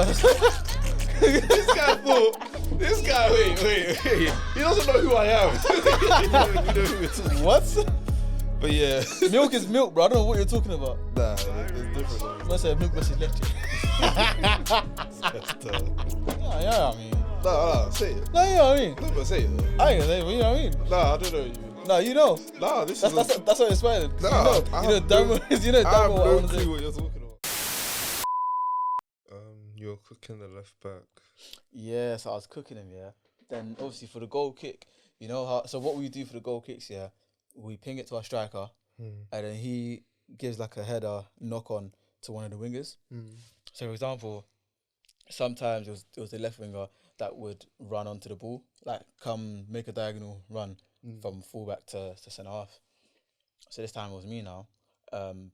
This guy, wait. He doesn't know who I am. You know who we're talking. What? But yeah. Milk is milk, bro. I don't know what you're talking about. Nah, there's different. Must say milk versus leche. Yeah, I mean. Nah, say it. No, you know what I mean. No, but say it. I ain't gonna say it, but you know what I mean. Nah, I don't know what you mean. No, you know. Nah, this That's what it's smiling. Nah, you know damn well I have what I no want to clue do. what you're talking about. You're cooking the left back. Yeah, so I was cooking him, yeah. Then obviously for the goal kick, you know how. So what we do for the goal kicks, yeah, we ping it to our striker, and then he gives like a header knock on to one of the wingers. So for example, sometimes it was the left winger that would run onto the ball, like come make a diagonal run from fullback to centre half. So this time it was me now,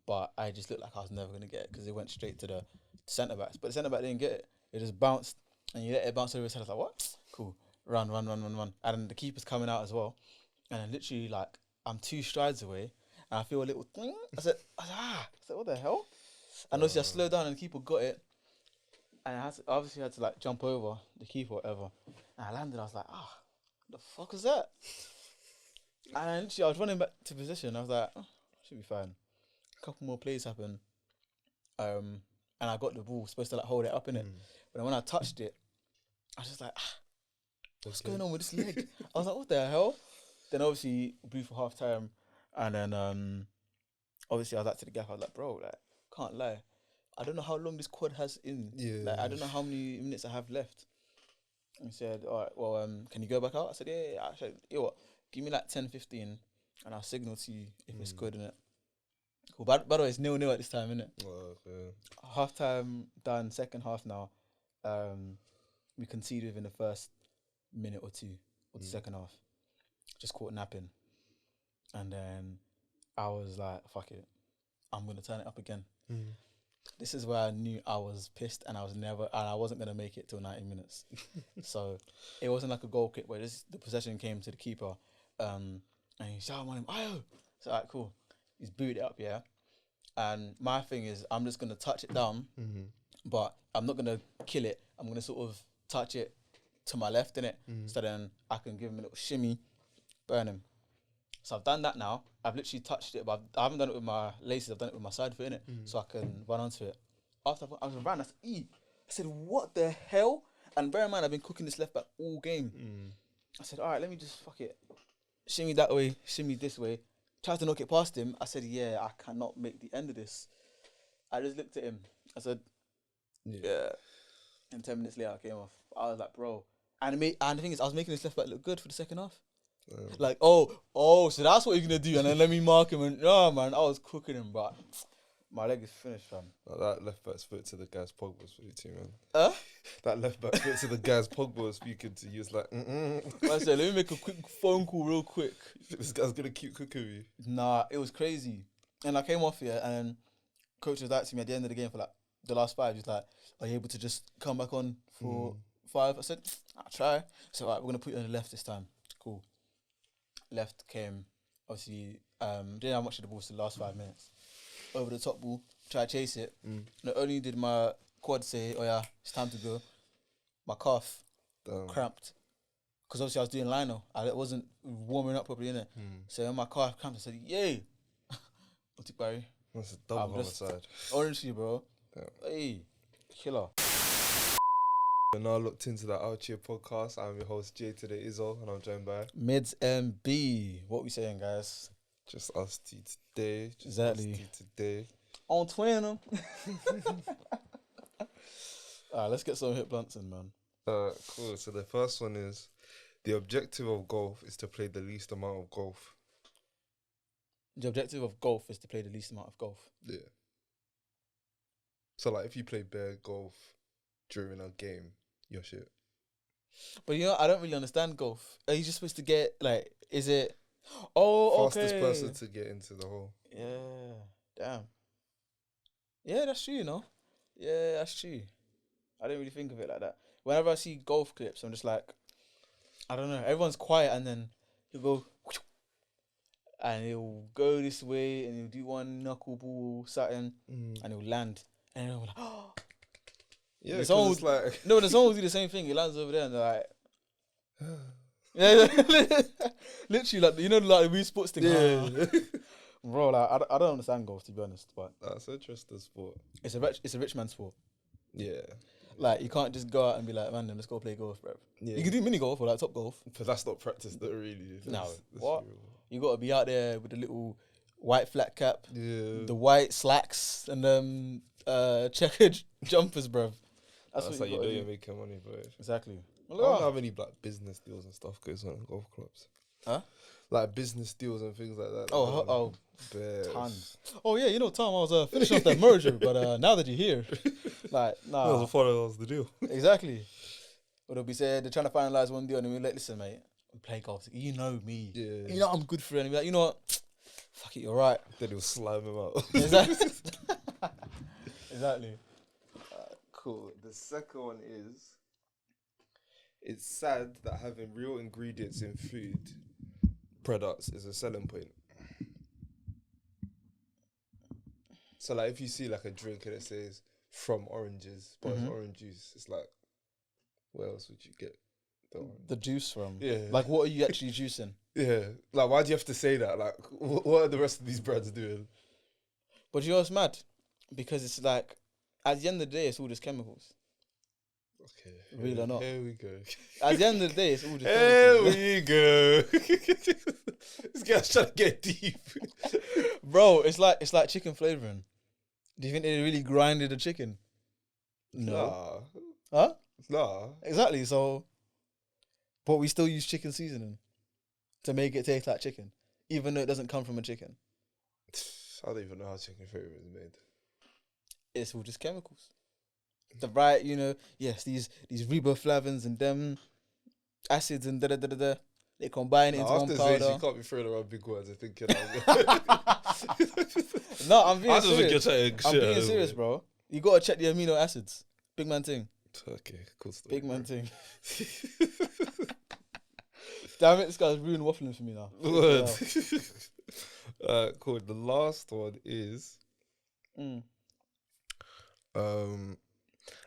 but I just looked like I was never gonna get it because it went straight to the centre backs. But the centre back didn't get it; it just bounced, and you let it bounce over his head. I was like, "What? Cool, run!" And then the keeper's coming out as well, and then literally like I'm 2 strides away, and I feel a little thing. I said, what the hell? And obviously I slowed down, and the keeper got it. And I obviously had to like jump over the keeper or whatever. And I landed, I was like, what the fuck was that? And then literally I was running back to position. I was like, should be fine. A couple more plays happened. And I got the ball, supposed to like hold it up in it. But then when I touched it, I was just like, what's going on with this leg? I was like, what the hell? Then obviously blew for half time. And then obviously I was like to the gaffer, I was like, bro, like, can't lie. I don't know how long this quad has in. Yeah. Like, I don't know how many minutes I have left. And he said, all right, well, can you go back out? I said, yeah. I said, you know what, give me like 10, 15, and I'll signal to you if it's good, innit? Cool. By the way, it's 0-0 at this time, innit? Okay. Half time done, second half now. We conceded within the first minute or two of the second half. Just caught napping. And then I was like, fuck it. I'm going to turn it up again. This is where I knew I was pissed and I wasn't going to make it till 90 minutes. So it wasn't like a goal kick where the possession came to the keeper and he shouted on him, Ayo! So, alright, cool. He's booted it up, yeah? And my thing is, I'm just going to touch it down, but I'm not going to kill it. I'm going to sort of touch it to my left, innit? So then I can give him a little shimmy, burn him. So I've done that now. I've literally touched it, but I haven't done it with my laces. I've done it with my side foot, innit? So I can run onto it. After I was ran, I said, I said, what the hell? And bear in mind, I've been cooking this left back all game. I said, all right, let me just fuck it. Shimmy that way, shimmy this way. Tried to knock it past him. I said, yeah, I cannot make the end of this. I just looked at him. I said, yeah. And 10 minutes later, I came off. I was like, bro. And the thing is, I was making this left back look good for the second half. Like, so that's what you're going to do. And then let me mark him. And, man, I was cooking him, but my leg is finished, fam. That left back spoke to the guys Pogba was speaking to, man. That left back spoke to the guys Pogba was speaking to. He was like, I said, let me make a quick phone call real quick. This guy's going to keep cooking you. Nah, it was crazy. And I came off here and coach was like to me at the end of the game for like the last 5. He's like, are you able to just come back on for 5? I said, I'll try. So, all right, we're going to put you on the left this time. Cool. Left came, obviously, didn't have much of the ball for the last 5 minutes. Over the top ball, try to chase it. Not only did my quad say, oh yeah, it's time to go, my calf cramped. Because obviously I was doing lino. I wasn't warming up properly, innit? So when my calf cramped, I said, yay! Barry. That's a double homicide. Honestly, bro. Hey, killer. We're now looked into the Outchea podcast. I'm your host, Jay today, Izzo, and I'm joined by Mids MB. What we saying, guys? Just us two today. On Twitter. Alright, let's get some hit blunts in, man. Cool. So the first one is, the objective of golf is to play the least amount of golf. The objective of golf is to play the least amount of golf. Yeah. So like, if you play bare golf during a game, you're shit. But you know, I don't really understand golf. Are you just supposed to get, like, is it... Oh, fastest person to get into the hole. Yeah. Damn. Yeah, that's true, you know. Yeah, that's true. I didn't really think of it like that. Whenever I see golf clips, I'm just like, I don't know. Everyone's quiet and then he'll go... And he'll go this way and he'll do one knuckleball something and he'll land. And he'll be like, oh... Yeah, The 'cause song it's like No, the song will do the same thing. It lands over there and they're like, yeah, literally like like the Wii Sports thing. yeah. Bro, like I don't understand golf to be honest, but That's interesting sport. it's a rich man sport. Yeah. Like you can't just go out and be like, man, let's go play golf, bro. Yeah. You can do mini golf or like top golf. But that's not practice, though, really. No, That's what? real. You got to be out there with the little white flat cap, Yeah. the white slacks, and checkered jumpers, bro. That's what how you know gotta you're do. making money, bro. Exactly. I don't have any like business deals and stuff goes on in golf clubs. Huh? Like business deals and things like that. Oh, Bears. tons. Oh yeah, Tom, I was finishing off that merger, but now that you're here, like, nah, I thought that was the deal. exactly. But they'll be saying they're trying to finalize one deal, and we're like, listen, mate, we play golf. You know me. Yeah. You know I'm good for it. And be like, you know what? Fuck it, you're right. Then he'll slime him out. Exactly. Exactly. Cool. The second one is, it's sad that having real ingredients in food products is a selling point. So like if you see like a drink and it says from oranges, but it's orange juice, it's like, where else would you get the orange? The juice from. Yeah. Like, what are you actually juicing? Yeah. Like, why do you have to say that? Like, what are the rest of these brands doing? But you know what's mad? Because it's like, at the end of the day, it's all just chemicals. Okay. Real or not. Here we go. At the end of the day, it's all just Here chemicals. we go. This guy's trying to get deep. Bro, it's like chicken flavoring. Do you think they really grinded the chicken? No. Huh? Nah. Exactly. So, but we still use chicken seasoning to make it taste like chicken, even though it doesn't come from a chicken. I don't even know how chicken flavour is made. It's all just chemicals. The right, yes, these riboflavins and them acids and da da da da da. They combine it into one After powder. Zays, you can't be throwing around big words and thinking. No, I'm being I just think serious. you're saying I'm shit. being serious, bro. You gotta check the amino acids. Big man thing. Okay, cool story. Big man thing. Damn it, this guy's ruined waffling for me now. Word. Cool. The last one is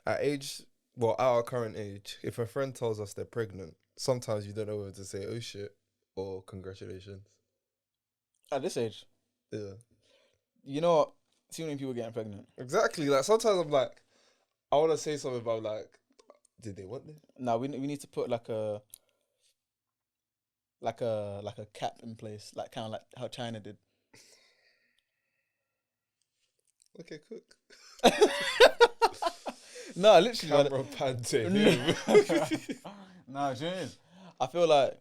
at our current age, if a friend tells us they're pregnant, sometimes you don't know whether to say oh shit or congratulations. At this age, Yeah. you know what? Too many people getting pregnant. Exactly. Like sometimes I'm like, I want to say something about like, did they want this? Now we need to put like a cap in place, like kind of like how China did. Okay, cook. No, literally. Camera panting. Nah, do you know what it is? I feel like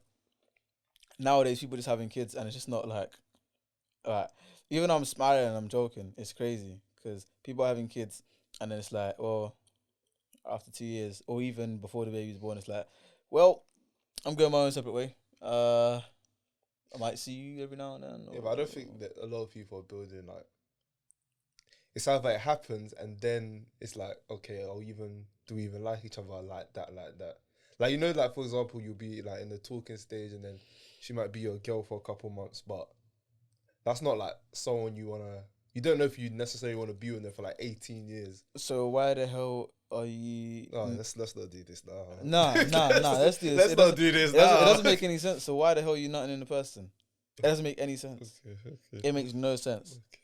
nowadays people just having kids and it's just not like even though I'm smiling and I'm joking, it's crazy because people are having kids and then it's like, oh, after 2 years or even before the baby's born, it's like, well, I'm going my own separate way. I might see you every now and then. Yeah, but I don't think that a lot of people are building like. It sounds like it happens, and then it's like, okay, do we even like each other like that? Like, like, for example, you'll be like in the talking stage, and then she might be your girl for a couple months, but that's not like someone you don't know if you necessarily want to be with them for like 18 years. So why the hell are you? No, let's not do this now. Nah. Let's do this. Let's not do this now. It doesn't make any sense. So why the hell are you not in the person? It doesn't make any sense. Okay. It makes no sense. Okay.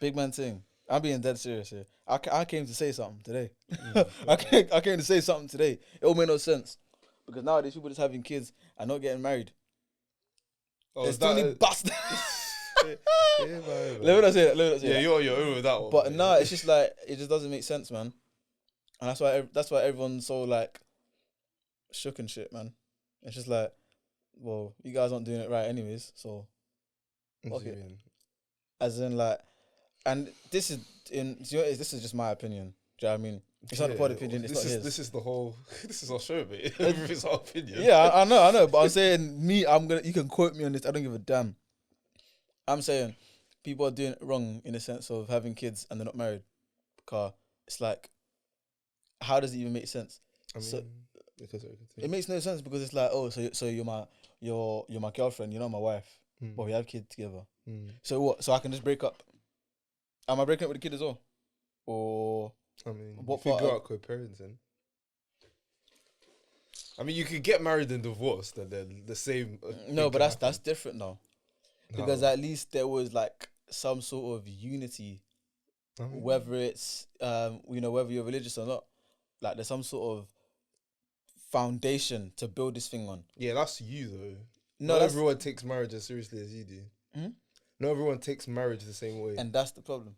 Big man thing. I'm being dead serious here. I came to say something today. I came to say something today. It all made no sense because nowadays people just having kids and not getting married. Oh, There's too many bastards. man. Let me not say that. Yeah, you're over with that one. But no, it's just like it just doesn't make sense, man. And that's why everyone's so like shook and shit, man. It's just like, well, you guys aren't doing it right, anyways. So, Okay. as in like, and this is just my opinion. Do you know what I mean? It's not the pod opinion. It's not his. This is the whole. This is our show, mate. Everything's our opinion. Yeah, I know. But I'm saying you can quote me on this. I don't give a damn. I'm saying people are doing it wrong in the sense of having kids and they're not married. Because it's like, how does it even make sense? I mean, because it makes no sense because it's like, oh, so you're my girlfriend, you're not my wife, but we have kids together. So what? So I can just break up. Am I breaking up with the kid as well? Or I mean, What you part figure of- out co-parenting. I mean, you could get married and divorced, and then the same. No, thing but can that's happen. different though, because How? at least there was like some sort of unity, I mean, whether it's whether you're religious or not. Like there's some sort of foundation to build this thing on. yeah, that's you though. No, Not that's everyone takes marriage as seriously as you do. Hmm? Not everyone takes marriage the same way. and that's the problem.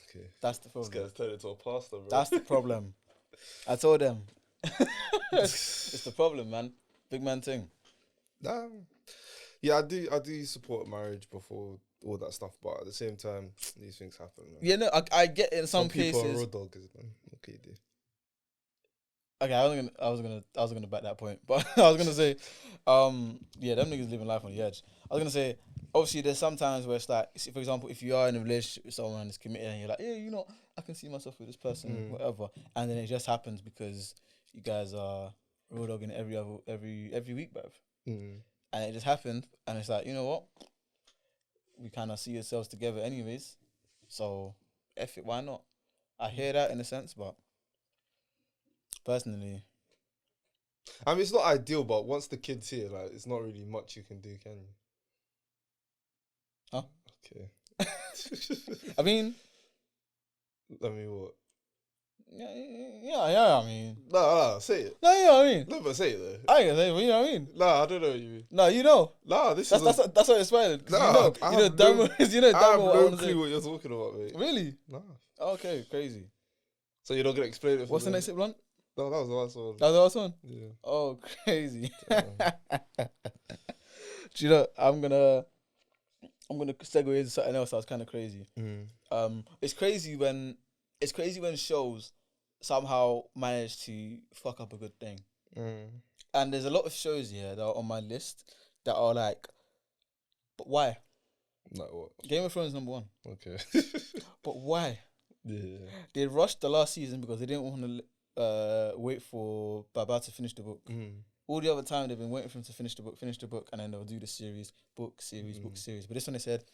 Okay, That's the this problem. guy's turned into a pastor, bro. That's the problem. I told them. It's the problem, man. Big man thing. Yeah, I do support marriage before all that stuff, but at the same time, these things happen. Man. Yeah, no, I get it in some people are cases. raw doggers, man. Okay, dude. Okay, I was gonna back that point, but I was gonna say, yeah, them niggas living life on the edge. I was gonna say, obviously, there's sometimes where it's like, for example, if you are in a relationship with someone and is committed, and you're like, yeah, I can see myself with this person, whatever, and then it just happens because you guys are raw dogging every week, bruv, and it just happened, and it's like, you know what, we kind of see yourselves together anyways, so F it, why not? I hear that in a sense, but personally, I mean, it's not ideal, but once the kid's here, like, it's not really much you can do, can you? Huh? Okay. I mean, I mean, what? yeah. I mean, Nah, say it. no, you know what I mean. No, but say it though. I ain't gonna say, but you know what I mean. Nah, I don't know what you mean. No, you know. Nah, this That's is. that's what it's smiling. Nah, I have no- I have damn what I no wanna say. clue what you're talking about, mate. Really? Nah. Okay, crazy. So you're not gonna explain it? For What's the me? next hit, Blunt? No, that was the last one. That was the last one. Yeah. Oh, crazy. Damn. Do you know? I'm gonna segue into something else. That was kind of crazy. It's crazy when shows somehow manage to fuck up a good thing. And there's a lot of shows here that are on my list that are like, but why? Like what? Game of Thrones number 1. Okay. But why? Yeah. They rushed the last season because they didn't want to wait for Baba to finish the book. All the other time they've been waiting for him to finish the book, and then they'll do the book series. But this one they said,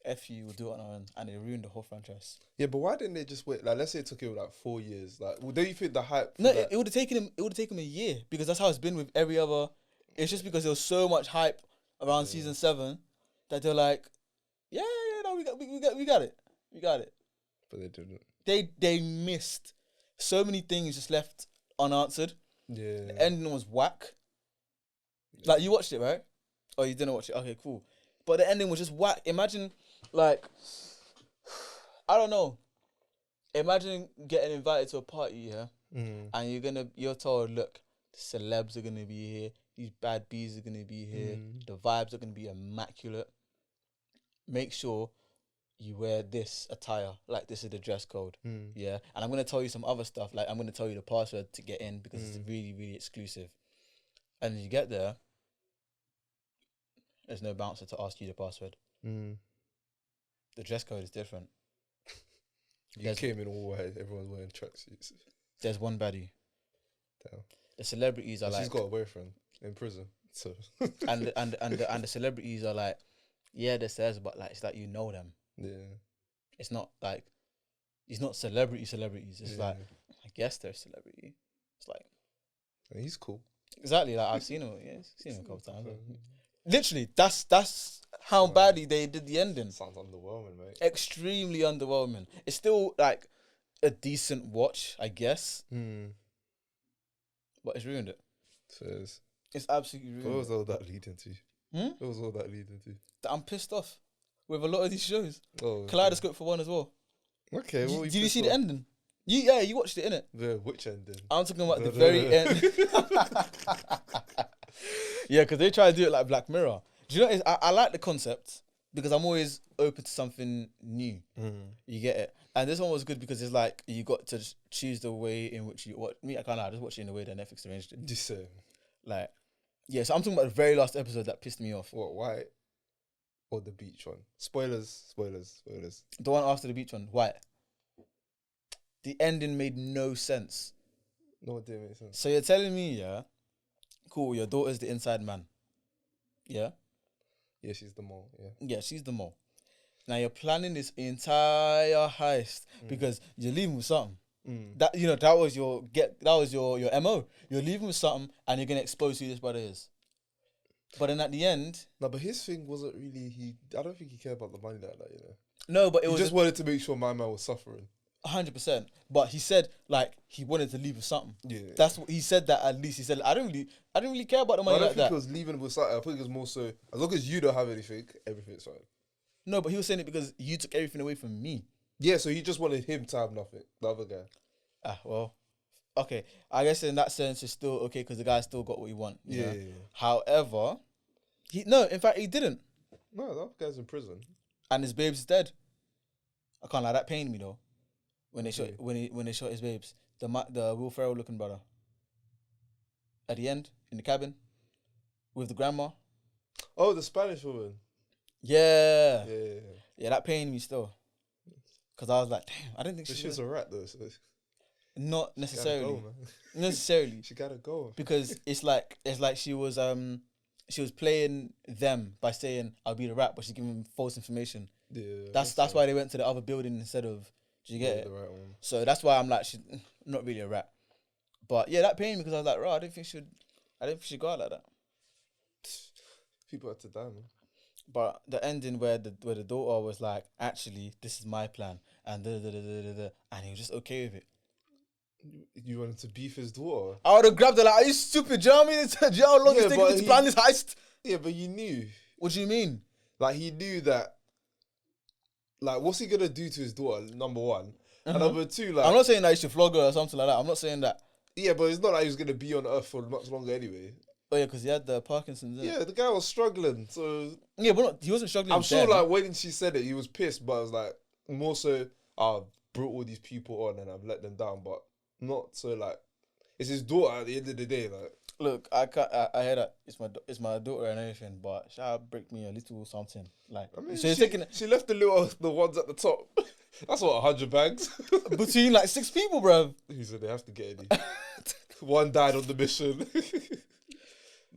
F you, we'll do it on our own, and they ruined the whole franchise. Yeah, but why didn't they just wait? Like, let's say it took him like 4 years. Like, don't you think the hype? No, it would have taken him. It would have taken him a year because that's how it's been with every other. It's just because there was so much hype around season 7 that they're like, no, we got it. But they didn't. They missed so many things, just left unanswered. Yeah. The ending was whack. Like, you watched it, right? Oh, you didn't watch it. Okay, cool. But the ending was just whack. Imagine, like, I don't know. Imagine getting invited to a party, and you're told, look, the celebs are gonna be here. These bad bees are gonna be here. The vibes are gonna be immaculate. Make sure you wear this attire, like this is the dress code. Yeah. And I'm gonna tell you some other stuff, like I'm gonna tell you the password to get in because it's really, really exclusive. And you get there, there's no bouncer to ask you the password. The dress code is different. You came in all white, everyone's wearing tracksuits. There's one baddie. Damn. The celebrities are She's got a boyfriend in prison. So and the celebrities are like, yeah, this says, but like it's like you know them. Yeah. It's not like it's not celebrities. It's like, I guess they're a celebrity. It's like, and he's cool. Exactly, like I've seen him. Yeah, seen him a couple times. Literally, that's how badly they did the ending. Sounds underwhelming, mate. Extremely underwhelming. It's still like a decent watch, I guess. But it's ruined it. It's absolutely ruined. What was all that leading to? What was all that leading to? I'm pissed off with a lot of these shows. Oh, Kaleidoscope for one as well. Okay. Did you see the ending? You watched it, innit? Which ending? I'm talking about the very end. Yeah, because they try to do it like Black Mirror. Do you know? I like the concept because I'm always open to something new. You get it, and this one was good because it's like you got to choose the way in which you watch. Me, I just watched it in the way that Netflix arranged it. Just saying. Like, yeah. So I'm talking about the very last episode that pissed me off. What? White or the beach one? Spoilers. The one after the beach one, White. The ending made no sense. No, it didn't make sense. So you're telling me, yeah, cool, your daughter's the inside man. Yeah? Yeah, she's the mole, yeah. Yeah, she's the mole. Now you're planning this entire heist because you're leaving with something. That that was your MO. You're leaving with something and you're gonna expose who this brother is. But then at the end, No, but his thing wasn't really. I don't think he cared about the money like that. no, but it He was just wanted to make sure my man was suffering. 100%. But he said like he wanted to leave with something. Yeah, That's what he said. That at least he said I don't really care about the but money I don't like think that. he was leaving with something. I think it was more so as long as you don't have anything, everything's fine. No, but he was saying it because you took everything away from me. Yeah, so he just wanted him to have nothing. The other guy. Well, okay. I guess in that sense it's still okay because the guy still got what he want. You know? Yeah. However, in fact he didn't. No, the other guy's in prison. And his babes is dead. I can't lie, that pained me though. When they shot when they shot his babes, the Will Ferrell looking brother. At the end, in the cabin, with the grandma. Oh, the Spanish woman. Yeah, Yeah. that pained me still. Cause I was like, damn, I didn't think She was a rat though. So not she necessarily, gotta go, man. necessarily, She gotta go. because it's like she was playing them by saying I'll be the rat, but she's giving false information. Yeah. That's why they went to the other building instead of. Did you get it? The right one. So that's why I'm like, she's not really a rat. But yeah, that pained me because I was like, I didn't think she'd go out like that. People had to die, man. But the ending where the daughter was like, actually, this is my plan, and and he was just okay with it. You wanted to beef his daughter? I would have grabbed her like, are you stupid? Do you know what I mean? Do you know how long it's taking me to plan this heist? Yeah, but you knew. What do you mean? Like, he knew that. Like, what's he gonna do to his daughter? Number one, and number two, like, I'm not saying that you should flog her or something like that. I'm not saying that. yeah, but it's not like he was gonna be on Earth for much longer anyway. Oh yeah, because he had the Parkinson's. Yeah, the guy was struggling, so Yeah, but he wasn't struggling. I'm sure, then. like, when she said it, he was pissed, but I was like, more so, I've brought all these people on and I've let them down, but not so, like, it's his daughter at the end of the day, like. Look, I hear that it's my daughter and everything, but she'll break me a little something. Like, I mean, so she left the ones at the top. That's what 100 bags between like 6 people, bruv. He said they have to get any. One died on the mission.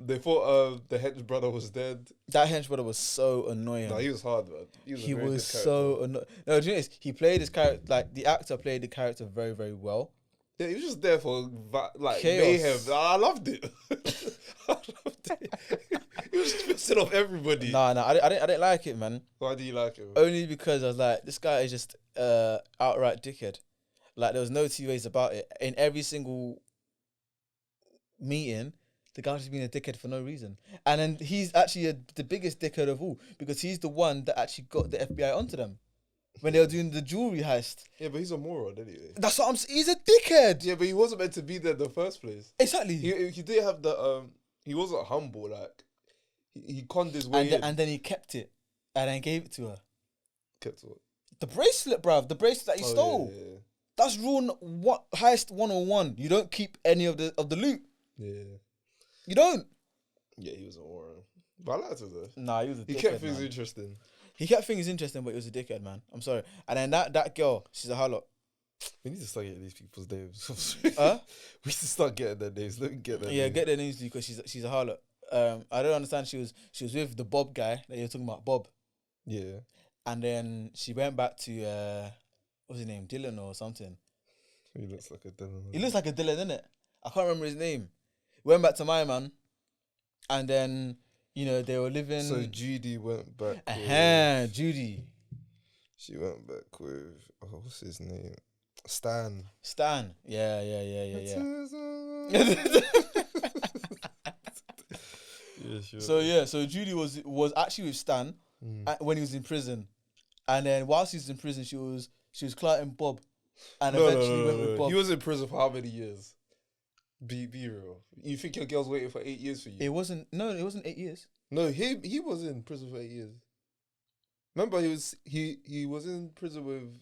They thought the hench brother was dead. That hench brother was so annoying. No, he was hard, man. He was so annoying. No, do you know this? He played his character, like, the actor played the character very, very well. Yeah, he was just there for, like, Chaos. mayhem. I loved it. I loved it. He was just pissing off everybody. Nah, I didn't like it, man. Why do you like it? Only because I was like, this guy is just outright dickhead. Like, there was no two ways about it. In every single meeting, the guy was just being a dickhead for no reason. And then he's actually the biggest dickhead of all, because he's the one that actually got the FBI onto them when they were doing the jewelry heist. Yeah, but he's a moron anyway. That's what I'm saying. He's a dickhead. Yeah, but he wasn't meant to be there in the first place. Exactly. He did have the he wasn't humble, like he conned his way in. And then he kept it and then gave it to her. Kept what? The bracelet, bruv. The bracelet that he stole. Yeah. That's rule heist 101. You don't keep any of the loot. Yeah. You don't. Yeah, he was a moron. But I liked it though. Nah, he was a dickhead. He kept things interesting. He kept things interesting, but he was a dickhead, man. I'm sorry. And then that girl, she's a harlot. We need to start getting these people's names. Huh? We need to start getting their names. Let me get their Yeah, names. get their names because she's a harlot. I don't understand. She was with the Bob guy that you're talking about, Bob. Yeah. And then she went back to what's his name, Dylan or something. He looks like a Dylan. He looks like a Dylan, innit? I can't remember his name. Went back to my man, and then they were living. So Judy went back. Judy. She went back with what's his name? Stan. Yeah. Yeah, sure. So Judy was actually with Stan when he was in prison, and then whilst he was in prison, she was clouting Bob, and eventually went with Bob. He was in prison for how many years? Be real. You think your girl's waiting for 8 years for you? It wasn't 8 years. No, he was in prison for 8 years. Remember, he was in prison with.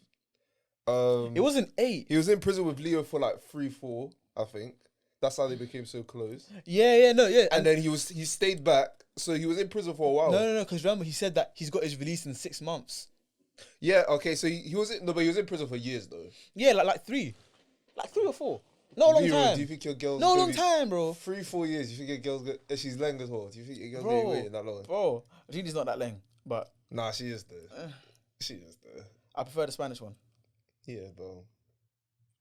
It wasn't 8. He was in prison with Leo for like 3-4, I think. That's how they became so close. Yeah. And then he stayed back, so he was in prison for a while. No. Because remember, he said that he's got his release in 6 months. Yeah. Okay. So he was but he was in prison for years though. Yeah, like 3 or 4. No long time. Do you think your girl's no long time, bro? 3-4 years. You think your girl's good? She's long as well. Do you think your girl's Bro. been waiting that long? Bro, Judy's not that long, but Nah, she is there. She is there. I prefer the Spanish one. Yeah, bro.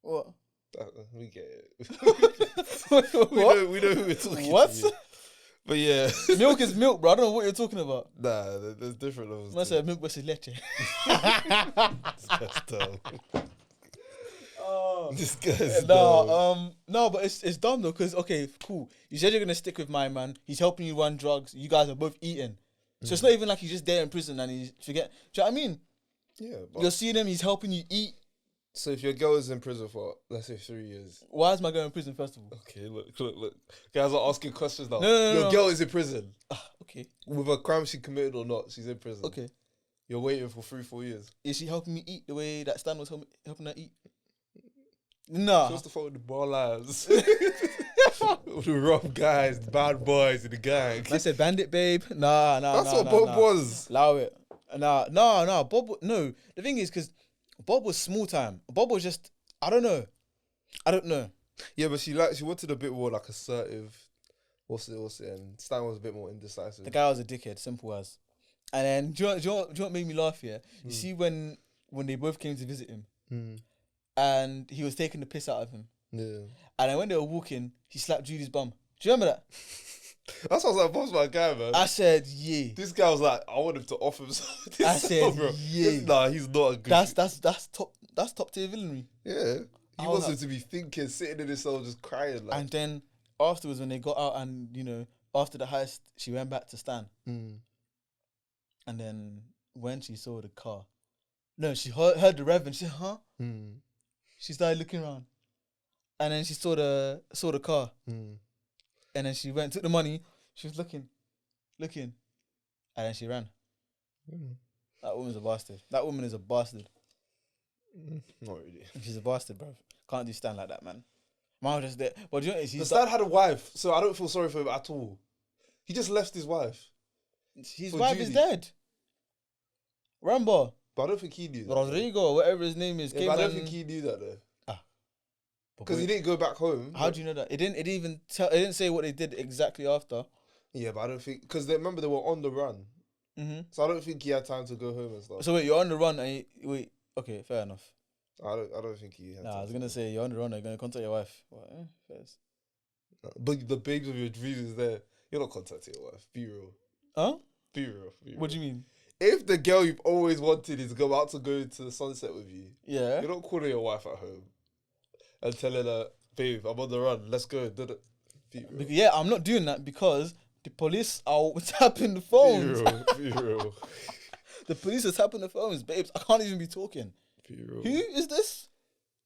What? We get it. What? We know who we're talking What? to. But yeah. Milk is milk, bro. I don't know what you're talking about. Nah, there's different levels. I said milk versus leche. That's dumb. Oh. This guy's dumb. No, but it's dumb though, because okay, cool. You said you're gonna stick with my man. He's helping you run drugs. You guys are both eating. So it's not even like he's just there in prison and he's forget. Do you know what I mean? Yeah. You're seeing him. He's helping you eat. So if your girl is in prison for, let's say, 3 years. Why is my girl in prison first of all? Okay, look. Guys are asking questions now. No, your girl is in prison. Okay. With a crime she committed or not, she's in prison. Okay. You're waiting for 3-4 years. Is she helping me eat the way that Stan was helping her eat? No. She wants to follow the ball lads. The rough guys, the bad boys in the gang. I said bandit, babe. Nah. That's what Bob was. Allow it. No. Bob. No. The thing is, because Bob was small time. Bob was just. I don't know. Yeah, but she wanted a bit more like assertive. What's it? And Stan was a bit more indecisive. The guy was a dickhead. Simple as. And then do you know what made me laugh here? You see when they both came to visit him, and he was taking the piss out of him. Yeah. And then when they were walking, he slapped Judy's bum. Do you remember that? That's what I was like, Bob's my guy, man. I said, yeah. This guy was like, I want him to off him something. I said, yeah. Nah, he's not a good. That's top tier villainy. Yeah. He wants him to be thinking, sitting in his cell, just crying. Like. And then afterwards, when they got out and, after the heist, she went back to Stan. And then when she saw the car, no, she heard the rev and she said, huh? She started looking around. And then she saw the car. And then she went, took the money. She was looking. And then she ran. That woman's a bastard. That woman is a bastard. Not really. She's a bastard, bro. Can't do Stan like that, man. Man was just there. But do you know what it is? Stan had a wife, so I don't feel sorry for him at all. He just left his wife. His wife is dead. Rambo. But I don't think he knew that. Rodrigo, whatever his name is. Yeah, but I don't think he knew that though. Because he didn't go back home. How do you know that? It didn't say what they did exactly after. Yeah, but I don't think because remember they were on the run. So I don't think he had time to go home and stuff. So wait, you're on the run and wait. Okay, fair enough. I don't think he had. Nah, I was gonna say you're on the run. You're gonna contact your wife. First. But the babes of your dreams is there. You're not contacting your wife. Be real. Huh? Be real. What do you mean? If the girl you've always wanted is about to go to the sunset with you, yeah, you're not calling your wife at home and telling her, babe, I'm on the run, let's go. Yeah, I'm not doing that because the police are tapping the phones. Be real. The police are tapping the phones, babes. I can't even be talking. Be real. Who is this?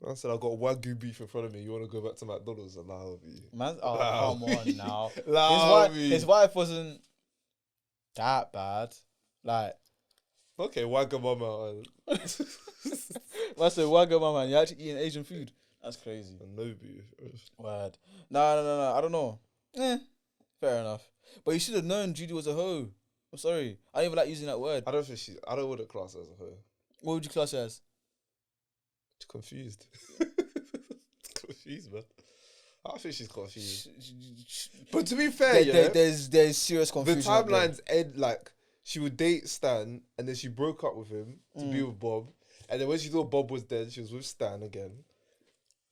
I said I got Wagyu beef in front of me. You want to go back to McDonald's? Allow me. Man, come on now. His wife wasn't that bad. Like, okay, Wagamama. I said Wagamama. You're actually eating Asian food. That's crazy. No beef. Word. No. I don't know. Fair enough. But you should have known Judy was a hoe. I'm sorry. I don't even like using that word. I don't want to class her as a hoe. What would you class her as? Confused. Confused, man. I think she's confused. But to be fair, there's serious confusion. The timelines end like she would date Stan and then she broke up with him to be with Bob. And then when she thought Bob was dead, she was with Stan again.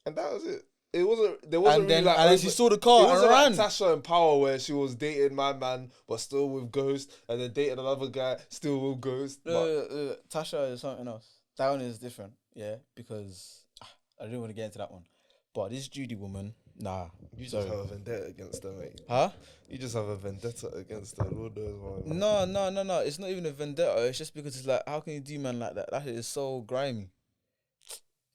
And that was it. There wasn't really like... And then she saw the car and ran. Like Tasha and Power where she was dating my man but still with Ghost and then dating another guy still with Ghost. Tasha is something else. That one is different. Yeah, because I didn't want to get into that one. But this Judy woman, nah. You just have a vendetta against her, mate. Huh? You just have a vendetta against her. Lord knows why. No. It's not even a vendetta. It's just because it's like, how can you do man like that? That is so grimy.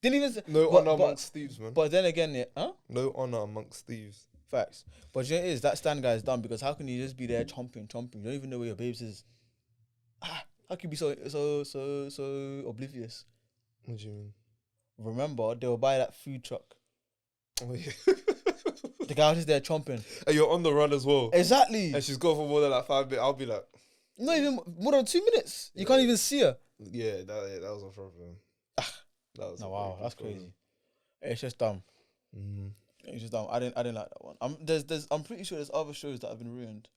Didn't even say... No honour amongst thieves, man. But then again, yeah, huh? No honour amongst thieves. Facts. But you know what it is? That Stan guy is dumb because how can you just be there chomping? You don't even know where your babes is. How can you be so oblivious? What do you mean? Remember, they will buy that food truck. Oh, yeah. The guy was just there chomping. And you're on the run as well. Exactly. And she's gone for more than like 5 minutes. I'll be like... Not even more than 2 minutes. You can't even see her. Yeah, that was a problem. Wow, that's crazy. It's just dumb. It's just dumb. I didn't like that one. I'm pretty sure there's other shows that have been ruined.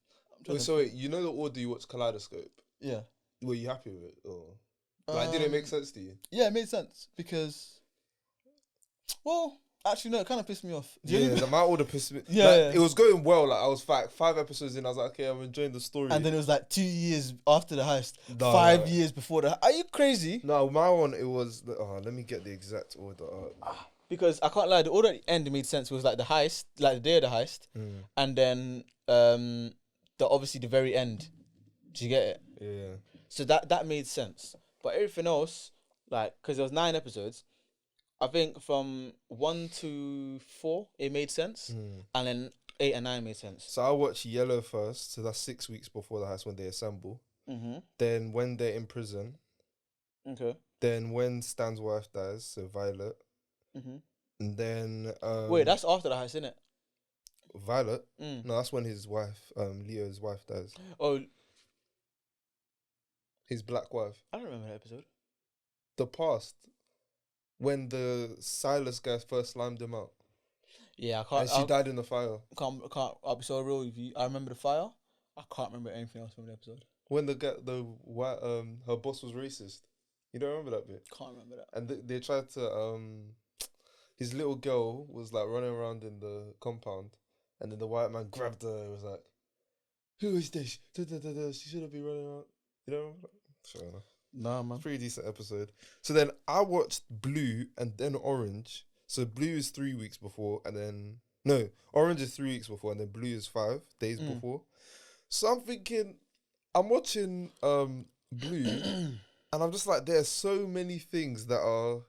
Wait, you know the order you watch Kaleidoscope? Yeah. Were you happy with it? Or did it make sense to you? Yeah, it made sense because Well, actually, no, it kind of pissed me off. Yeah, the amount order pissed me. Yeah, Like, yeah. it was going well. Like I was like 5 episodes in. I was like, okay, I'm enjoying the story. And then it was like 2 years after the heist, No, 5 no. years before the. Are you crazy? No, my one it was. Let me get the exact order. Because I can't lie, the order at the end made sense. It was like the heist, like the day of the heist, and then obviously the very end. Do you get it? Yeah. So that made sense. But everything else, like, because there was 9 episodes, I think from 1 to 4 it made sense, and then 8 and 9 made sense. So I watched Yellow first. So that's 6 weeks before the heist when they assemble. Then when they're in prison. Okay. Then when Stan's wife dies, so Violet. And then Wait, that's after the heist, isn't it? Violet. No, that's when his wife, Leo's wife, dies. Oh, His black wife. I don't remember that episode. The past, when the Silas guy first slimed him out, Yeah, I can't. and she died in the fire. I'll be so real with you. I remember the fire. I can't remember anything else from the episode. When her boss was racist. You don't remember that bit? Can't remember that. And they tried to his little girl was like running around in the compound, and then the white man grabbed her and was like, "Who is this? She shouldn't be running around." You know? Fair enough. Nah, man. Pretty decent episode. So then I watched Blue and then Orange. So Blue is 3 weeks before, and then no, Orange is 3 weeks before, and then Blue is 5 days before. So I'm thinking, I'm watching Blue, and I'm just like, there's so many things that are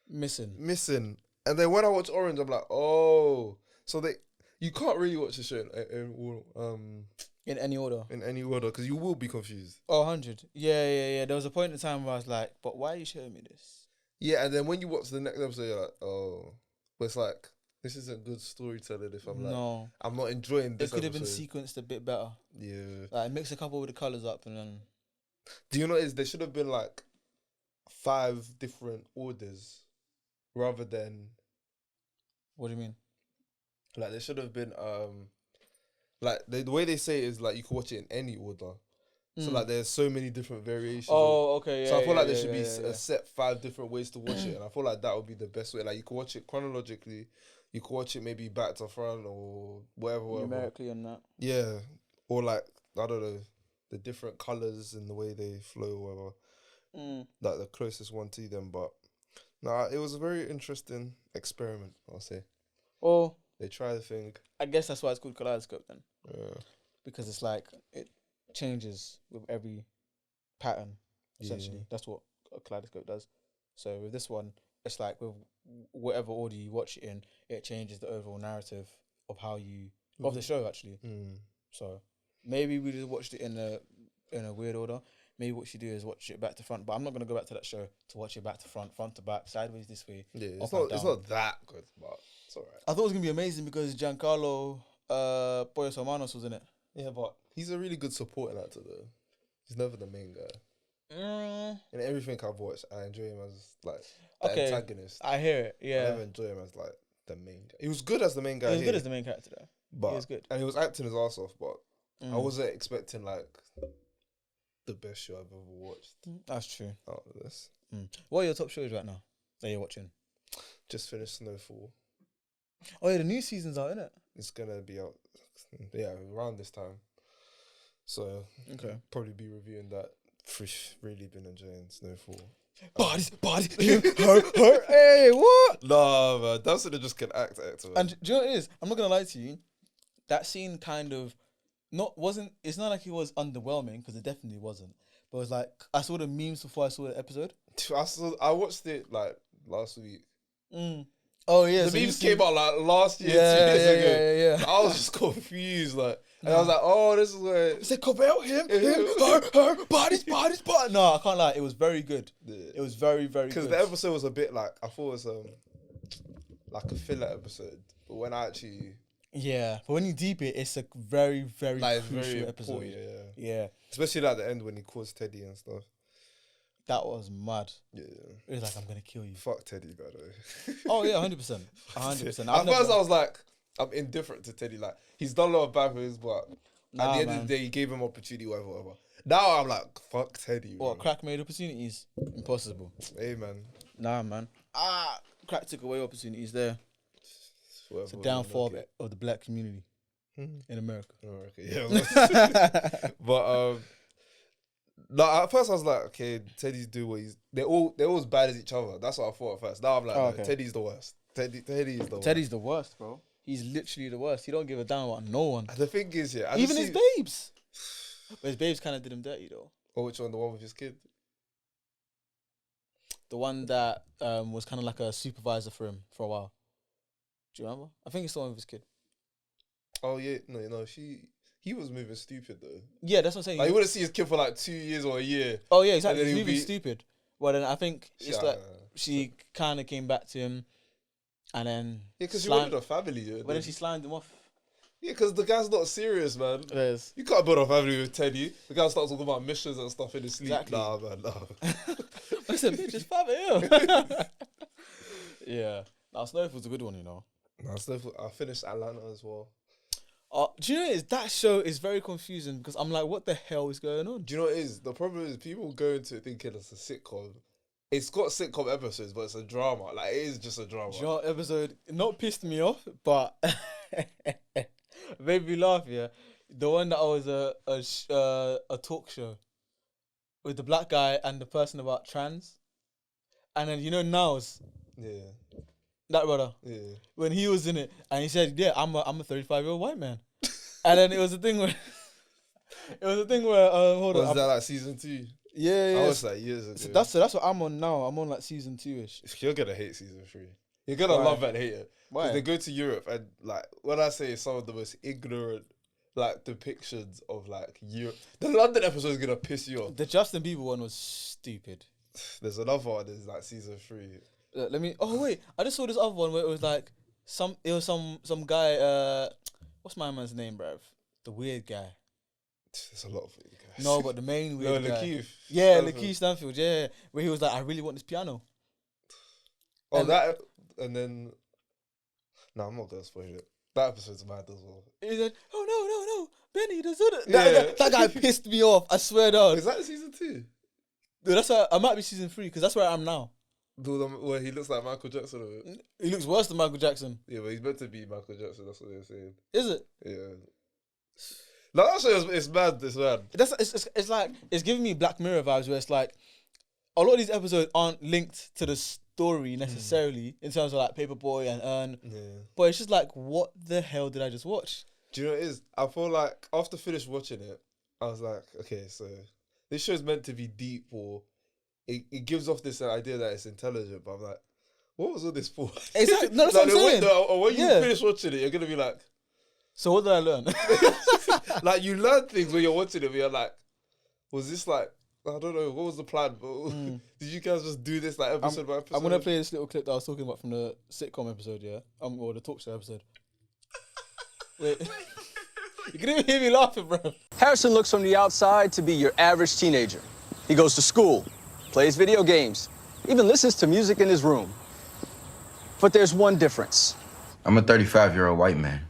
missing. And then when I watch Orange, I'm like, oh, so you can't really watch the show In any order. in any order because you will be confused. Oh, 100. Yeah. There was a point in time where I was like, but why are you showing me this? Yeah, and then when you watch the next episode, you're like, oh, but it's like, this isn't good storytelling if I'm like, I'm not enjoying this. It could have been episode. sequenced a bit better. Yeah. Like, mix a couple of the colours up and then. Do you know what it is? There should have been like 5 different orders rather than. What do you mean? Like, there should have been, like, the way they say it is like, you can watch it in any order. So, like, there's so many different variations. Oh, okay, yeah. So I feel like there should be a set 5 different ways to watch it. And I feel like that would be the best way. Like, you can watch it chronologically. You can watch it maybe back to front or whatever. Numerically and that. Yeah. Or, like, I don't know, the different colours and the way they flow or whatever. Like, the closest one to them. But, nah, it was a very interesting experiment, I'll say. Well, they try the thing. I guess that's why it's called Kaleidoscope then. Yeah. Because it's like, it changes with every pattern, essentially. Yeah. That's what a Kaleidoscope does. So with this one, it's like with whatever order you watch it in, it changes the overall narrative of how you of the show actually. So maybe we just watched it in a weird order. Maybe what you do is watch it back to front. But I'm not gonna go back to that show to watch it back to front, front to back, sideways this way. Yeah, it's not that good, but it's alright. I thought it was gonna be amazing because Giancarlo Boyos Hermanos was in it. Yeah, but he's a really good supporting actor though. He's never the main guy. In everything I've watched, I enjoy him as like the antagonist. I hear it. Yeah, I never enjoy him as like the main guy. He was good as the main guy. He was good as the main character though. But he was good, and he was acting his ass off. But I wasn't expecting like the best show I've ever watched. That's true. Out of this, what are your top shows right now that you're watching? Just finished Snowfall. Oh yeah, the new season's out, isn't it? It's gonna be out, yeah, around this time. So probably be reviewing that. Really been enjoying Snowfall. Bodies, her. Hey, what? Nah, man, that's what they just can act. Man. And do you know what it is? I'm not gonna lie to you. That scene kind of wasn't. It's not like it was underwhelming because it definitely wasn't. But it was like I saw the memes before I saw the episode. I watched it like last week. Oh yeah, the memes came out like last year, 2 years ago. Yeah. I was just confused, like, and I was like, "Oh, this is where." It's like about him, her, bodies. No, I can't lie. It was very good. Yeah. It was very, very good. Because the episode was a bit like I thought it was like a filler episode, but when I actually but when you deep it, it's a very, very like, crucial very episode. Yeah, especially like the end when he calls Teddy and stuff. That was mad. Yeah. It was like, I'm gonna kill you. Fuck Teddy, by the way. Oh yeah, 100%. 100%. At first I was like, I'm indifferent to Teddy. Like, he's done a lot of bad things, but at the end of the day, he gave him opportunity, whatever. Now I'm like, fuck Teddy. What, crack made opportunities? Impossible. Hey, man. Nah, man. crack took away opportunities there. It's a downfall of the black community in America. Yeah. But like at first I was like, okay, Teddy's do what he's. They're all as bad as each other. That's what I thought at first. Now I'm like, no, Teddy's the worst. Teddy's the worst, bro. He's literally the worst. He don't give a damn about no one. The thing is, yeah, even his babes. But his babes kind of did him dirty though. Oh, which one? The one with his kid? The one that was kind of like a supervisor for him for a while. Do you remember? I think it's the one with his kid. Oh yeah, no, he was moving stupid though. Yeah, that's what I'm saying. Like, you wouldn't see his kid for like 2 years or a year. Oh yeah, exactly. He's moving stupid. Well, then I think it's like she kind of came back to him, and then because she wanted a family. Yeah, but then she slimed him off. Yeah, because the guy's not serious, man. Yes. You can't build a family with Teddy. The guy starts talking about missions and stuff in his sleep. Exactly. Nah, man, nah. I said, bitch, it's family. Yeah. Now, Snowfall's a good one, you know. Nah, Snowfall. I finished Atlanta as well. Do you know what it is? That show is very confusing because I'm like, what the hell is going on? Do you know what it is? The problem is people go into it thinking it's a sitcom. It's got sitcom episodes, but it's a drama. Like, it is just a drama. Do you know what episode not pissed me off, but made me laugh, yeah? The one that was a talk show with the black guy and the person about trans. And then, you know, Niles. Yeah. That brother. Yeah. When he was in it, and he said, yeah, I'm a 35-year-old white man. And then it was a thing where... hold on. Was that like season 2? Yeah. I was like years ago. So that's what I'm on now. I'm on like season 2-ish. You're going to hate season 3. You're going to love and hate it. Why? They go to Europe and like, when I say some of the most ignorant like depictions of like Europe, the London episode is going to piss you off. The Justin Bieber one was stupid. There's another one, there's like season 3. Let me. Oh wait, I just saw this other one where it was like some guy. What's my man's name, bruv? The weird guy. There's a lot of weird guys. No, but the main weird guy. Lakeith. Yeah, Lakeith Stanfield. Yeah, where he was like, I really want this piano. Oh, and then. No, I'm not gonna spoil it. That episode's mad as well. He said, "Oh no, Benny, that guy pissed me off. I swear down. Is that season 2? Dude, that's why I might be season 3 because that's where I am now. Where he looks like Michael Jackson. Or he looks worse than Michael Jackson. Yeah, but he's meant to be Michael Jackson. That's what they're saying. Is it? Yeah. No, that show it's mad. It's mad. It's like it's giving me Black Mirror vibes where it's like a lot of these episodes aren't linked to the story necessarily in terms of like Paperboy and Earn. Yeah. But it's just like, what the hell did I just watch? Do you know what it is? I feel like after finished watching it, I was like, okay, so this show's meant to be deep or it gives off this idea that it's intelligent, but I'm like, what was all this for? Exactly. No, that's what I'm saying. When you finish watching it, you're going to be like... So what did I learn? Like, you learn things when you're watching it, but you're like, was this like... I don't know, what was the plan? Did you guys just do this like episode by episode? I'm going to play this little clip that I was talking about from the sitcom episode, yeah? Or the talk show episode. Wait. You can even hear me laughing, bro. Harrison looks from the outside to be your average teenager. He goes to school, plays video games, even listens to music in his room. But there's one difference. I'm a 35-year-old white man.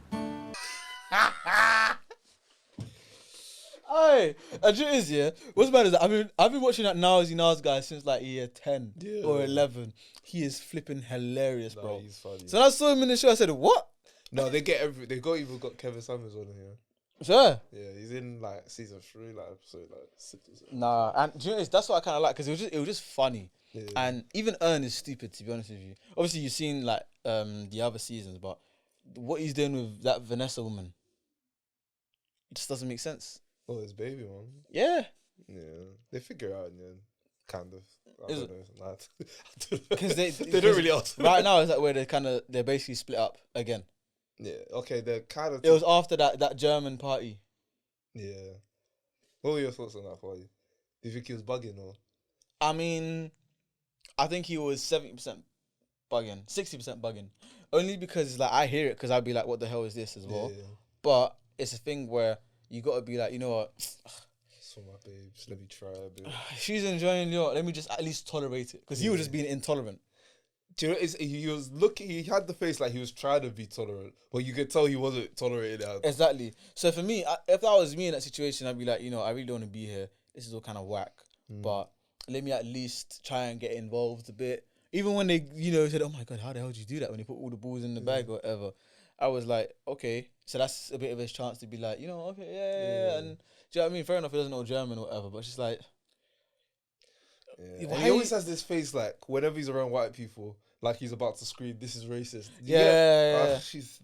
Hey, and it is, yeah. What's bad is that I've been watching that Nas guy since like year 10 or 11. He is flipping hilarious, bro. He's funny. So when I saw him in the show, I said, "What?" No, they even got Kevin Samuels on here. Sure. Yeah, he's in like season 3, like episode like 6 or 7. Nah, and do you know, that's what I kind of like because it was just funny. Yeah. And even Earn is stupid, to be honest with you. Obviously, you've seen like the other seasons, but what he's doing with that Vanessa woman, it just doesn't make sense. Oh, his baby one. Yeah. Yeah, they figure it out in the end, kind of. I Is don't know. Because they don't really ask. Right now, it's like where they're basically split up again. Yeah. Okay. They're kind of. It was after that German party. Yeah. What were your thoughts on that party? Do you think he was bugging or? I mean, I think he was 70% bugging, 60% bugging. Only because it's like I hear it because I'd be like, "What the hell is this?" as well. Yeah. But it's a thing where you gotta be like, you know what? So my babes, let me try a bit. She's enjoying it. Let me just at least tolerate it because he was just being intolerant. Do you know? He was looking. He had the face like he was trying to be tolerant, but you could tell he wasn't tolerating it. Exactly. So for me, if that was me in that situation, I'd be like, you know, I really don't want to be here. This is all kind of whack. But let me at least try and get involved a bit. even when they, said, "Oh my god, how the hell did you do that?" When you put all the balls in the bag or whatever, I was like, okay, so that's a bit of his chance to be like, okay, yeah. And do you know what I mean? Fair enough, he doesn't know German or whatever, but it's just like, and he always has this face like whenever he's around white people, like he's about to scream, "This is racist." Yeah. He's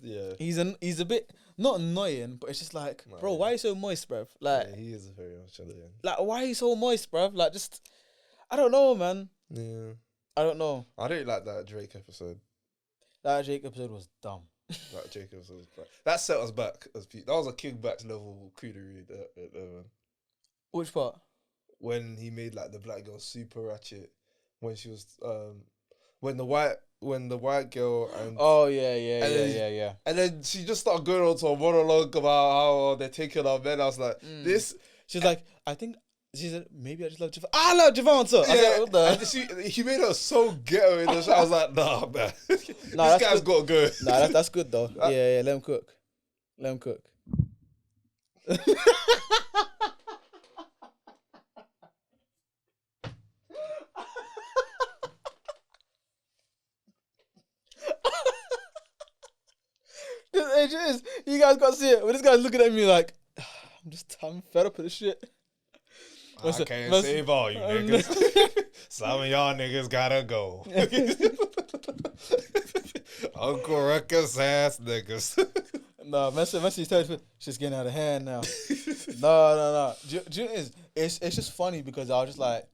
He's a bit not annoying, but it's just like, bro, why are you so moist, bruv? Like, he is very much annoying. Like, why are you so moist, bruv? Like, just, I don't know, man. Yeah, I don't know. I don't like that Drake episode. That Drake episode was dumb. That Drake episode was bad. That set us back as people. That was a kickback level coonery. Which part? When he made like the black girl super ratchet, when she was when the white girl and yeah. and then she just started going on to a monologue about how they're taking our men. I was like, this. She's like, I think she said maybe I just love Javante. I love Javante. I said, what the? And he made her so ghetto in the show. I was like, nah, man, this guy's got to go. Nah, that's good though. Yeah, let him cook. You guys got to see it. But this guy's looking at me like, I'm fed up with this shit. I can't save all you niggas. Some of y'all niggas gotta go. Uncle Ruckus ass niggas. No, Messi's telling she's getting out of hand now. No. Do you know it's just funny because I was just like,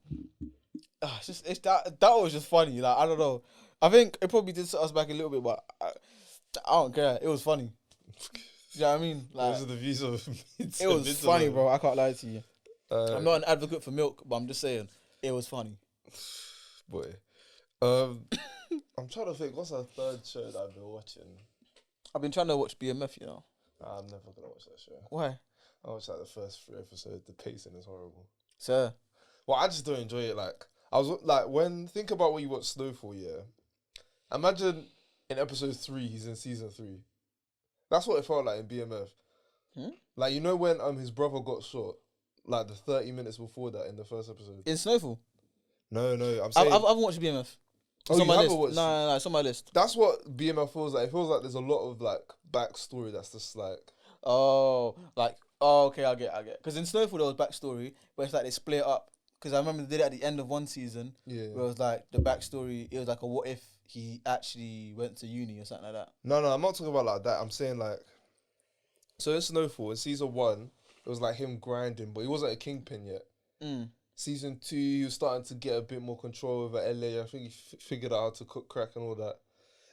that was just funny. Like, I don't know. I think it probably did set us back a little bit, but I don't care. It was funny. Do you know what I mean? Like, those are the views of it was funny, bro. I can't lie to you. I'm not an advocate for milk, but I'm just saying it was funny. Boy, I'm trying to think. What's our third show that I've been watching? I've been trying to watch BMF. I'm never gonna watch that show. Why? I watched like the first 3 episodes. The pacing is horrible. Sir. Well, I just don't enjoy it. Like I was like, think about when you watch Snowfall. Yeah, imagine in episode 3 he's in season 3. That's what it felt like in BMF. Like when his brother got shot. Like the 30 minutes before that in the first episode. In Snowfall? No. I'm saying... I haven't watched BMF. It's on my list. No, it's on my list. That's what BMF feels like. It feels like there's a lot of like backstory that's just like... okay, I get. Because in Snowfall there was backstory, but it's like they split it up. Because I remember they did it at the end of one season. Yeah. Where it was like the backstory, it was like a what if he actually went to uni or something like that. No, I'm not talking about like that. I'm saying like... So in Snowfall, in season 1... It was like him grinding, but he wasn't a kingpin yet. Season 2, he was starting to get a bit more control over LA. I think he figured out how to cook crack and all that.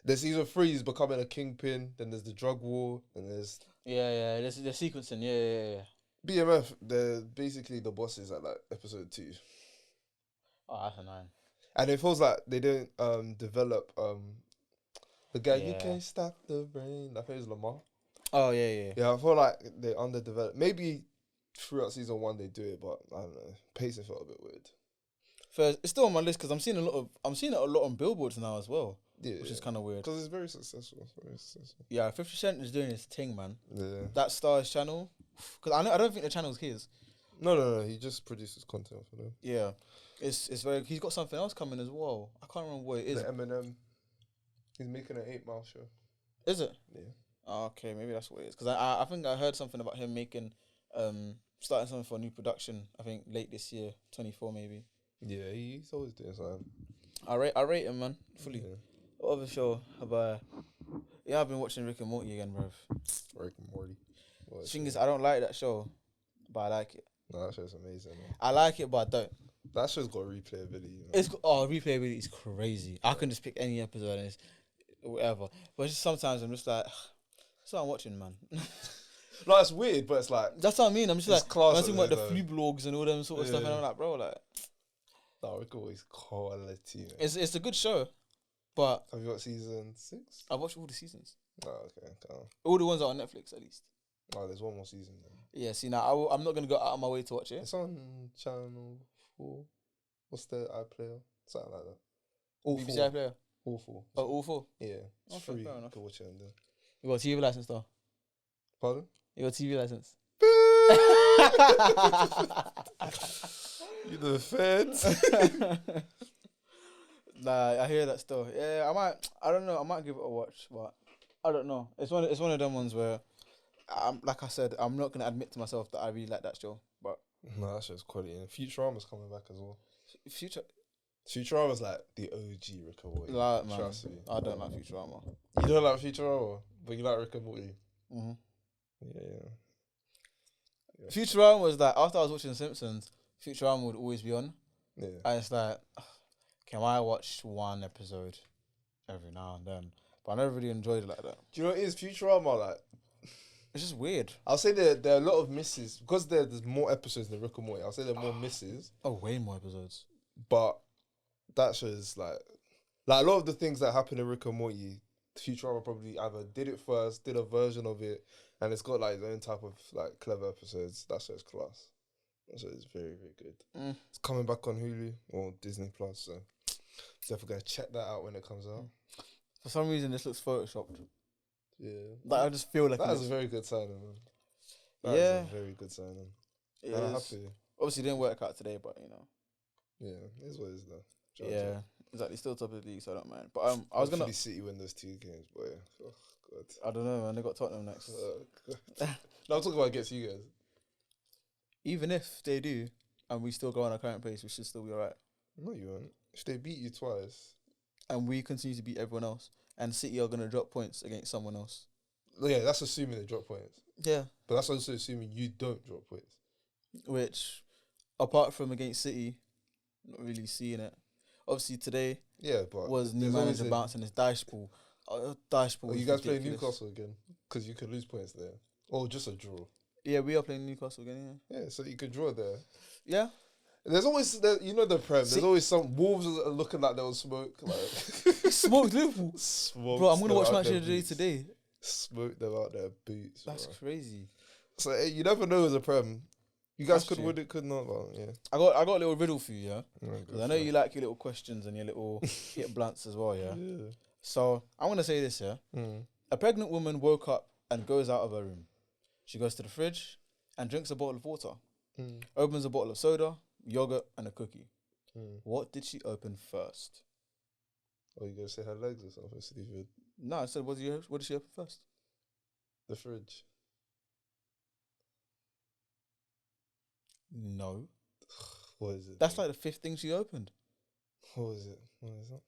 Then season 3, he's becoming a kingpin. Then there's the drug war. And there's... Yeah. There's the sequencing. Yeah. BMF, they're basically the bosses at like episode 2. Oh, that's annoying. And it feels like they don't develop the guy, you can't stop the brain. I think it's Lamar. Oh, yeah. Yeah, I feel like they're underdeveloped. Maybe throughout season 1 they do it, but I don't know. Pacing felt a bit weird. First, it's still on my list because I'm seeing it a lot on billboards now as well. Yeah, which is kind of weird. Because it's very successful. Yeah, 50 Cent is doing his thing, man. Yeah. That Stars channel. Because I don't think the channel's his. No. He just produces content for them. Yeah. It's very... He's got something else coming as well. I can't remember what it is. The Eminem. He's making an 8-mile show. Is it? Yeah. Oh, okay, maybe that's what it is. Because I think I heard something about him making... starting something for a new production, I think late this year, 24 maybe. Yeah, he's always doing something. I rate him, man, fully. Yeah. What other show have I... Yeah, I've been watching Rick and Morty again, bruv. Rick and Morty. The thing is, I don't like that show, but I like it. No, that show's amazing, man. I like it, but I don't. That show's got replayability. Replayability is crazy. I can just pick any episode and it's whatever. But just sometimes I'm just like... That's what I'm watching, man. No, it's weird, but it's like... That's what I mean. I'm just like... class. I'm thinking about the flea blogs and all them sort of stuff, and I'm like, bro, like... No, Rick always quality, man. It's a good show, but... Have you got season 6? I've watched all the seasons. Oh, okay. All the ones that are on Netflix, at least. Oh, there's one more season then. Yeah, see, now I'm not going to go out of my way to watch it. It's on channel 4. What's the iPlayer? Something like that. All BBC 4. iPlayer? All 4. Oh, all 4? Yeah. It's okay, free. Fair enough. You can watch it on there. You got a TV license, though? Pardon? You got a TV license? You the feds? Nah, I hear that still. Yeah, I might. I don't know. I might give it a watch, but I don't know. It's one of them ones where, like I said, I'm not gonna admit to myself that I really like that show. But No, that show's quality. And Futurama's coming back as well. Futurama's like the OG Rick and Morty. like, man, Trust me. I don't like Futurama. You don't like Futurama, but you like Rick and Morty. Mm-hmm. Yeah. Futurama was like, after I was watching The Simpsons, Futurama would always be on. Yeah. And it's like, can I watch one episode every now and then? But I never really enjoyed it like that. Do you know what it is? Futurama, like, It's just weird. I'll say there are a lot of misses because there's more episodes than Rick and Morty. I'll say there are more misses, Oh, way more episodes. but that shows like a lot of the things that happen in Rick and Morty, Futurama probably either did it first, did a version of it, and it's got like its own type of like clever episodes. That show's class. That show is very, very good. It's coming back on Hulu or Disney Plus, so definitely gonna check that out when it comes out. For some reason, this looks photoshopped. Yeah, Like, I just feel like that it is a looks- very good signing, man. That Yeah. is a very good signing. it I'm is. happy. Obviously, it didn't work out today, but you know. Yeah, it is what it is though. Yeah, exactly. Still top of the league, so I don't mind. But I was gonna. Hopefully City win those 2 games, but yeah. Oh god. I don't know, man. They got Tottenham next. Oh, god. No, I'm talking about against you guys. Even if they do, and we still go on our current pace, we should still be alright. No, you won't. If they beat you twice, And we continue to beat everyone else, and City are gonna drop points against someone else. yeah, that's assuming they drop points. Yeah, But that's also assuming you don't drop points. which, apart from against City, not really seeing it. Obviously today Yeah, but was new there's always manager a- bouncing his dash ball. Dash ball. Are was you guys playing ridiculous. Newcastle again? Because you could lose points there, or just a draw. Yeah, we are playing Newcastle again. Yeah, so you could draw there. Yeah. There's always, you know, the Prem. See- There's always some Wolves are looking like they'll smoke. Like Smoked Liverpool. smoke. Bro, I'm gonna them watch out Match their of the Day boots. today. Smoke them out their boots. That's bro. crazy. So you never know as a Prem. You guys That's could true. win it, could not. But yeah. I got a little riddle for you, yeah. Yeah, go 'Cause I know for it. you like your little questions and your little hit blunts as well, yeah. Yeah. So I'm gonna say this, yeah. A pregnant woman woke up and goes out of her room. She goes to the fridge and drinks a bottle of water. Opens a bottle of soda, yogurt, and a cookie. What did she open first? Or you gonna say her legs or something stupid? No, I said, what did she open first? The fridge. No. What is it? That's then? like the 5th thing she opened. What is it? What is that?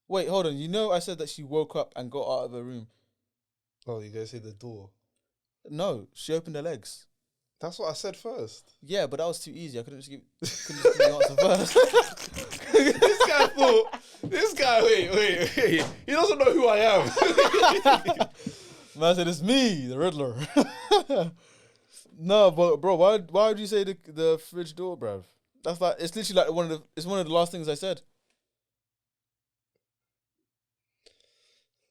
Wait, hold on. You know I said that she woke up and got out of her room. Oh, you gonna say the door? No, she opened her legs. That's what I said first. Yeah, but that was too easy. I couldn't just give the answer first. This guy thought. This guy, wait. He doesn't know who I am. Man said, it's me, the Riddler. No, but bro, why would you say the fridge door, bruv? That's like, it's literally like one of the last things I said.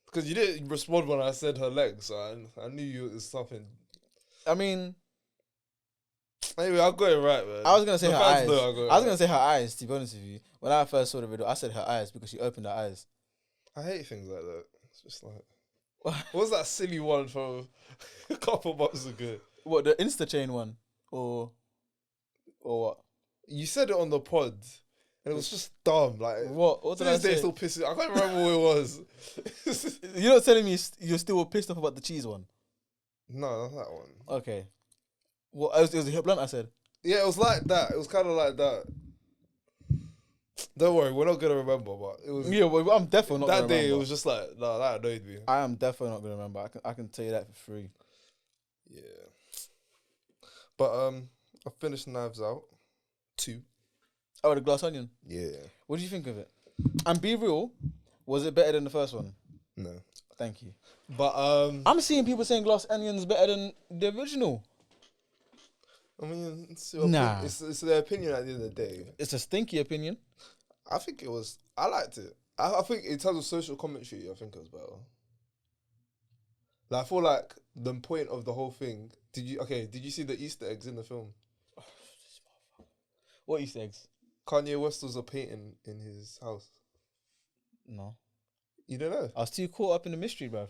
Because you didn't respond when I said her legs, so I knew you was something. I mean, Anyway, I got it right, man. I was gonna say The her fans eyes. know I got it I was gonna right. say her eyes. To be honest with you, when I first saw the video, I said her eyes because she opened her eyes. I hate things like that. It's just like, what was that silly one from a couple months ago? What, the Insta chain one, or what? You said it on the pod, and it was just dumb. Like, What to did I this day, say? still pisses. I can't remember what it was. You're not telling me you're still pissed off about the cheese one? No, not that one. Okay. What? It was a hit blunt. I said. Yeah, it was like that. It was kind of like that. Don't worry, we're not gonna remember, but it was Yeah, well, I'm definitely not. that gonna day. remember. It was just like, no, that annoyed me. I am definitely not gonna remember. I can tell you that for free. Yeah, but I finished Knives Out 2. Oh, the glass onion. Yeah, What do you think of it? And be real, was it better than the first one? no, Thank you. but I'm seeing people saying glass onion's better than the original. I mean, it's, Nah. it's their opinion at the end of the day. It's a stinky opinion. I think it was. I liked it. I think in terms of social commentary, I think it was better. Like, I feel like the point of the whole thing. Did you see the Easter eggs in the film? What Easter eggs? Kanye West was a painting in his house. No. You don't know? I was too caught up in the mystery, bruv.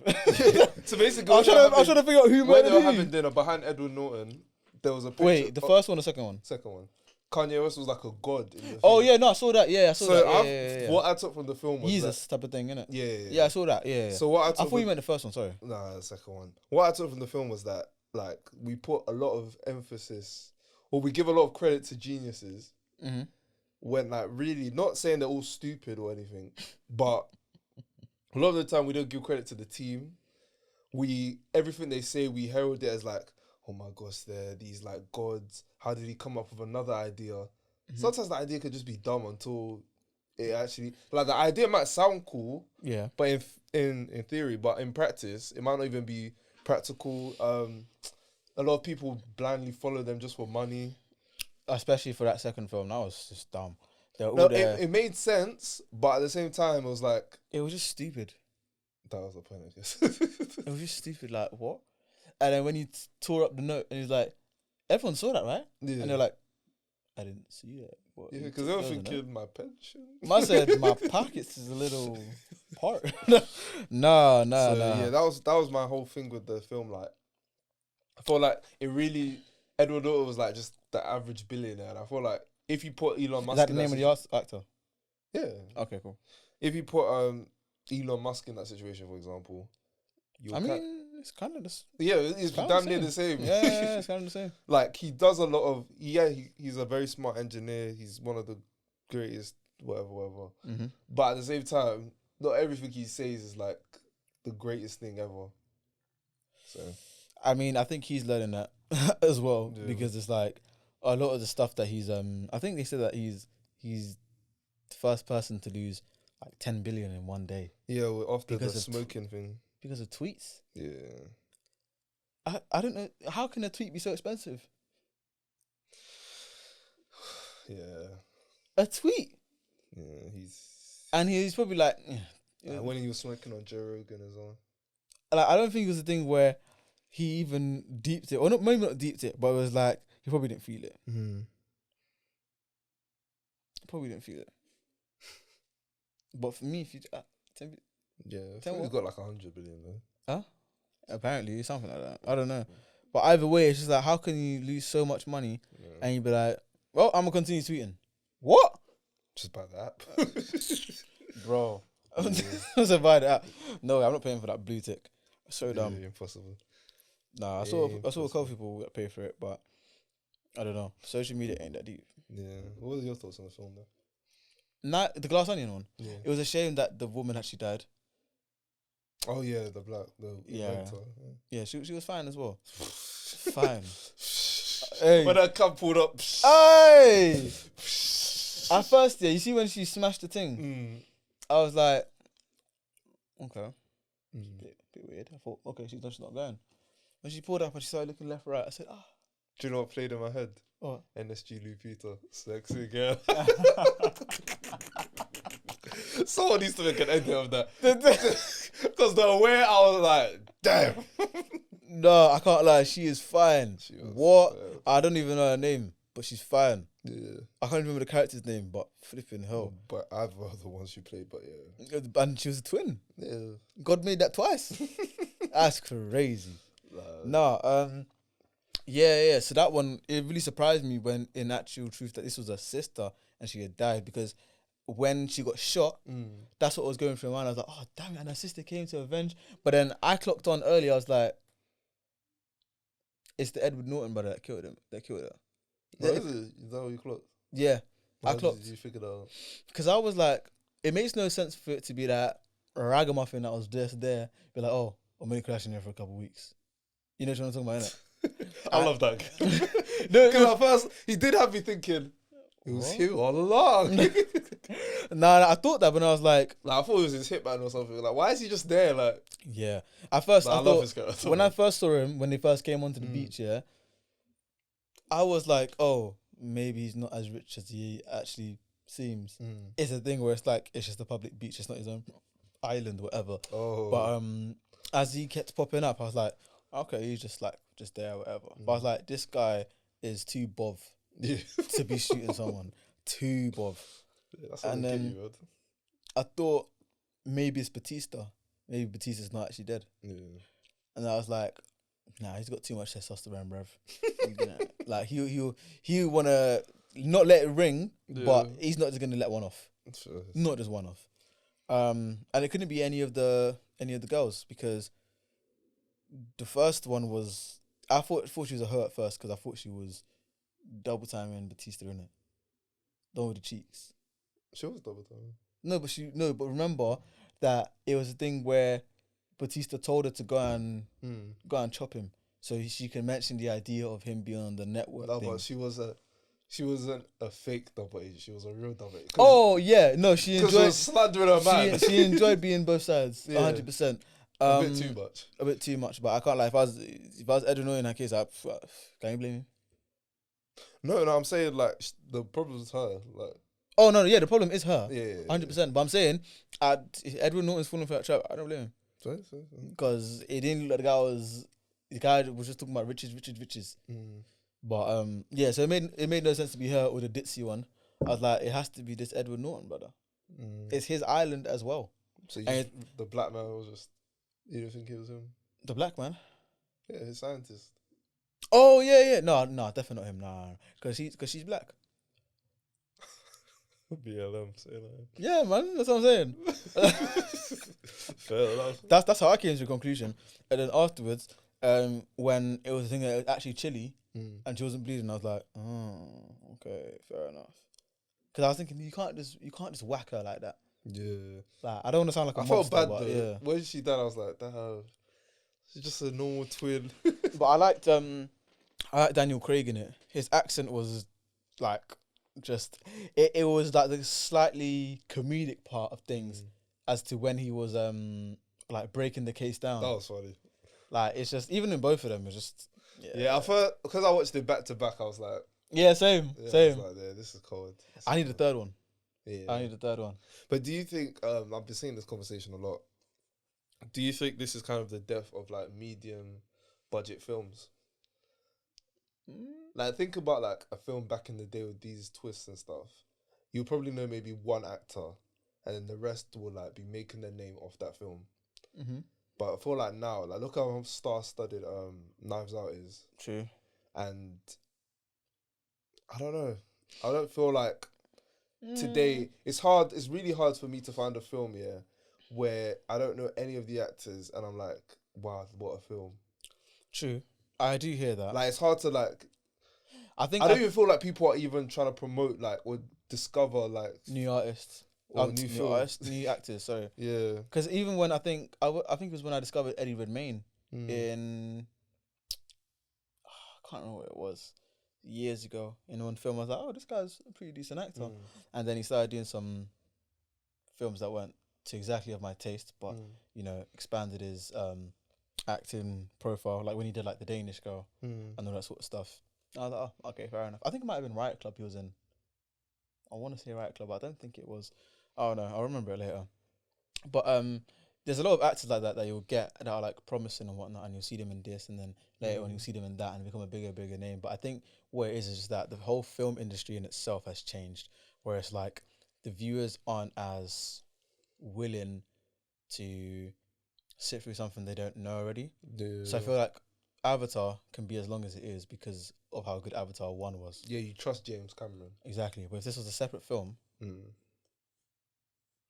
So basically, I was trying to figure out who when murdered they were who. having dinner behind Edward Norton, there was a picture. Wait, the first one or second one? Second one. Kanye West was like a god in the Oh thing. yeah, no, I saw that. Yeah, I saw that. Yeah. What I took from the film was Jesus type of thing, innit? that, Yeah, I saw that. Yeah. So what I I took thought you meant the first one. Sorry. Nah, the second one. What I took from the film was that like we put a lot of emphasis, or we give a lot of credit to geniuses. Mm-hmm. When like really not saying they're all stupid or anything, but a lot of the time we don't give credit to the team. Everything they say we herald it as like, oh my gosh, they're these like gods. How did he come up with another idea? Mm-hmm. Sometimes the idea could just be dumb until it actually like the idea might sound cool, Yeah. but in theory, but in practice, it might not even be practical. A lot of people blindly follow them just for money. Especially for that second film, that was just dumb. They're all No, there. it made sense, but at the same time, it was like It was just stupid. that was the point, I guess. It was just stupid. Like what? And then when he tore up the note, and he's like, "Everyone saw that, right?" Yeah. And they're like, "I didn't see that." What, Yeah, you because took they were those, innit? thinking my pension. I said my pockets is a little part. Nah. Yeah, that was my whole thing with the film. Like, I felt like it really Edward Norton was like just the average billionaire. And I feel like if you put Elon Musk, Is that the in name of the actor? yeah. Okay, cool. If you put Elon Musk in that situation, for example, I mean, it's kind of the it's kinda damn the near the same. Yeah, it's kind of the same. Like he does a lot of he's a very smart engineer. He's one of the greatest, whatever. Mm-hmm. But at the same time, not everything he says is like the greatest thing ever. So I mean, I think he's learning that as well because it's like a lot of the stuff that he's I think they said that he's the first person to lose like 10 billion in one day. yeah, after Because the of smoking thing. Because of tweets. Yeah. I don't know, how can a tweet be so expensive? Yeah. A tweet. Yeah. And he's probably like When he was smoking on Joe Rogan as well. like, I don't think it was a thing where he even deeped it, or not, maybe not deeped it, but it was like he probably didn't feel it. Probably didn't feel it. But for me, if you Yeah. I Tell think he's what? got like 100 billion though. apparently something like that, I don't know. But either way, it's just like, how can you lose so much money and you be like, well, I'm gonna continue tweeting. What, Just buy the app. bro? I was buy the app. No, I'm not paying for that blue tick. So dumb. Yeah, impossible. Nah, I saw a couple people that pay for it, but I don't know. Social media ain't that deep. Yeah. What were your thoughts on the film though? Nah, the Glass Onion one. Yeah. It was a shame that the woman actually died. Oh yeah, the Yeah. inventor. Yeah, she was fine as well. Fine. Hey. When that cup pulled up. Hey! At first, yeah, you see when she smashed the thing, I was like, okay, bit weird. I thought, okay, she's not going. When she pulled up and she started looking left, right, I said, Do you know what played in my head? what? NSG Lupita, sexy girl. Someone needs to make an edit of that. Because the way I was like, damn. No, I can't lie, she is fine. She was What? fine. I don't even know her name, but she's fine. Yeah. I can't remember the character's name, but flipping hell. But either of the ones she played, but yeah. And she was a twin. Yeah. God made that twice. That's crazy. Yeah. So that one, it really surprised me when, in actual truth, that this was her sister and she had died, because when she got shot, that's what was going through my mind. I was like, oh damn it, and her sister came to avenge. But then I clocked on early. I was like, it's the Edward Norton brother that killed him. That killed her. What is it? Is that what you clocked? Yeah, I How clocked did you figure that out? because I was like, it makes no sense for it to be that ragamuffin that was just there. Be like, oh, I'm only crashing here for a couple of weeks. You know what I'm talking about, innit? I love that. No, Because at first, he did have me thinking, it was What? him all along. Nah, I thought that, but I was like, Like, I thought it was his hitman or something. Like, why is he just there? Like, yeah. At first, I I love his thought character. when I first saw him, when they first came onto the beach, yeah, I was like, oh, maybe he's not as rich as he actually seems. It's a thing where it's like, it's just a public beach, it's not his own island, whatever. Oh. But as he kept popping up, I was like, okay, he's just there, whatever. But I was like, this guy is too bov Yeah. to be shooting someone. Too bov. Yeah, that's how And they get then- you, man. I thought maybe it's Batista. Maybe Batista's not actually dead. Yeah. And I was like, nah, he's got too much testosterone, bruv. You know, like he wanna not let it ring, but Yeah. he's not just gonna let one off. Sure. Not just one off. And it couldn't be any of the girls because the first one was I thought she was a her at first because I thought she was double timing Batista in it. The one with the cheeks. She was double time. But remember that it was a thing where Batista told her to go and chop him, so she can mention the idea of him being on the network. No, thing. but she wasn't a fake double agent. She was a real double agent. Oh yeah, no, she Because enjoyed slandering her man. she enjoyed being both sides, Yeah. 100%. A bit too much. A bit too much, but I can't lie. If I was Edwin Norton in that case, can you blame me? No, I'm saying like the problem is her. Like, Oh no, yeah, the problem is her, yeah, 100%. But I'm saying, if Edwin Norton's falling for that trap, I don't blame him Sorry. because it didn't look like the guy was just talking about riches. But yeah, so it made no sense to be her or the ditzy one. I was like, it has to be this Edward Norton brother. It's his island as well. So And the black man was just. You don't think it was him? the black man. Yeah, his scientist. Oh yeah. No, definitely not him. No, because she's black. BLM, say that. Yeah, man, that's what I'm saying. Fair enough. That's how I came to the conclusion. And then afterwards, when it was a thing that it was actually chilly and she wasn't bleeding, I was like, oh, okay, fair enough. Because I was thinking you can't just whack her like that. Yeah. Like, I don't want to sound like a I monster, felt bad but though. yeah. When she died, I was like, damn. She's just a normal twin. But I liked Daniel Craig in it. His accent was like just it was like the slightly comedic part of things as to when he was like breaking the case down. That was funny. Like it's just even in both of them, it's just Yeah, I thought because I watched it back to back, I was like, same. I was like, yeah, this is cold. I need a third one. Yeah. I need a third one. But do you think I've been seeing this conversation a lot? Do you think this is kind of the death of like medium budget films? Like think about like a film back in the day with these twists and stuff. You'll probably know maybe one actor, and then the rest will like be making their name off that film. But I feel like now, like look how star-studded Knives Out is. True. And I don't know. I don't feel like today it's hard. It's really hard for me to find a film where I don't know any of the actors, and I'm like, wow, what a film. True. I do hear that. Like it's hard to like. I think I don't even feel like people are even trying to promote like or discover like new artists. or new films. Artists, new actors, sorry. Yeah. Because even when I think it was when I discovered Eddie Redmayne in I can't remember what it was years ago in one film. I was like, oh, this guy's a pretty decent actor, and then he started doing some films that weren't to exactly of my taste, but you know, expanded his acting profile, like when he did like The Danish Girl and all that sort of stuff. I was like, oh, okay, fair enough. I think it might have been Riot Club he was in. I want to say Riot Club, but I don't think it was. Oh no, I'll remember it later. But there's a lot of actors like that you'll get that are like promising and whatnot, and you'll see them in this, and then later on you'll see them in that, and become a bigger name. But I think what it is just that the whole film industry in itself has changed, where it's like the viewers aren't as willing to sit through something they don't know already. Yeah. So I feel like Avatar can be as long as it is because of how good Avatar 1 was. Yeah, you trust James Cameron. Exactly. But if this was a separate film,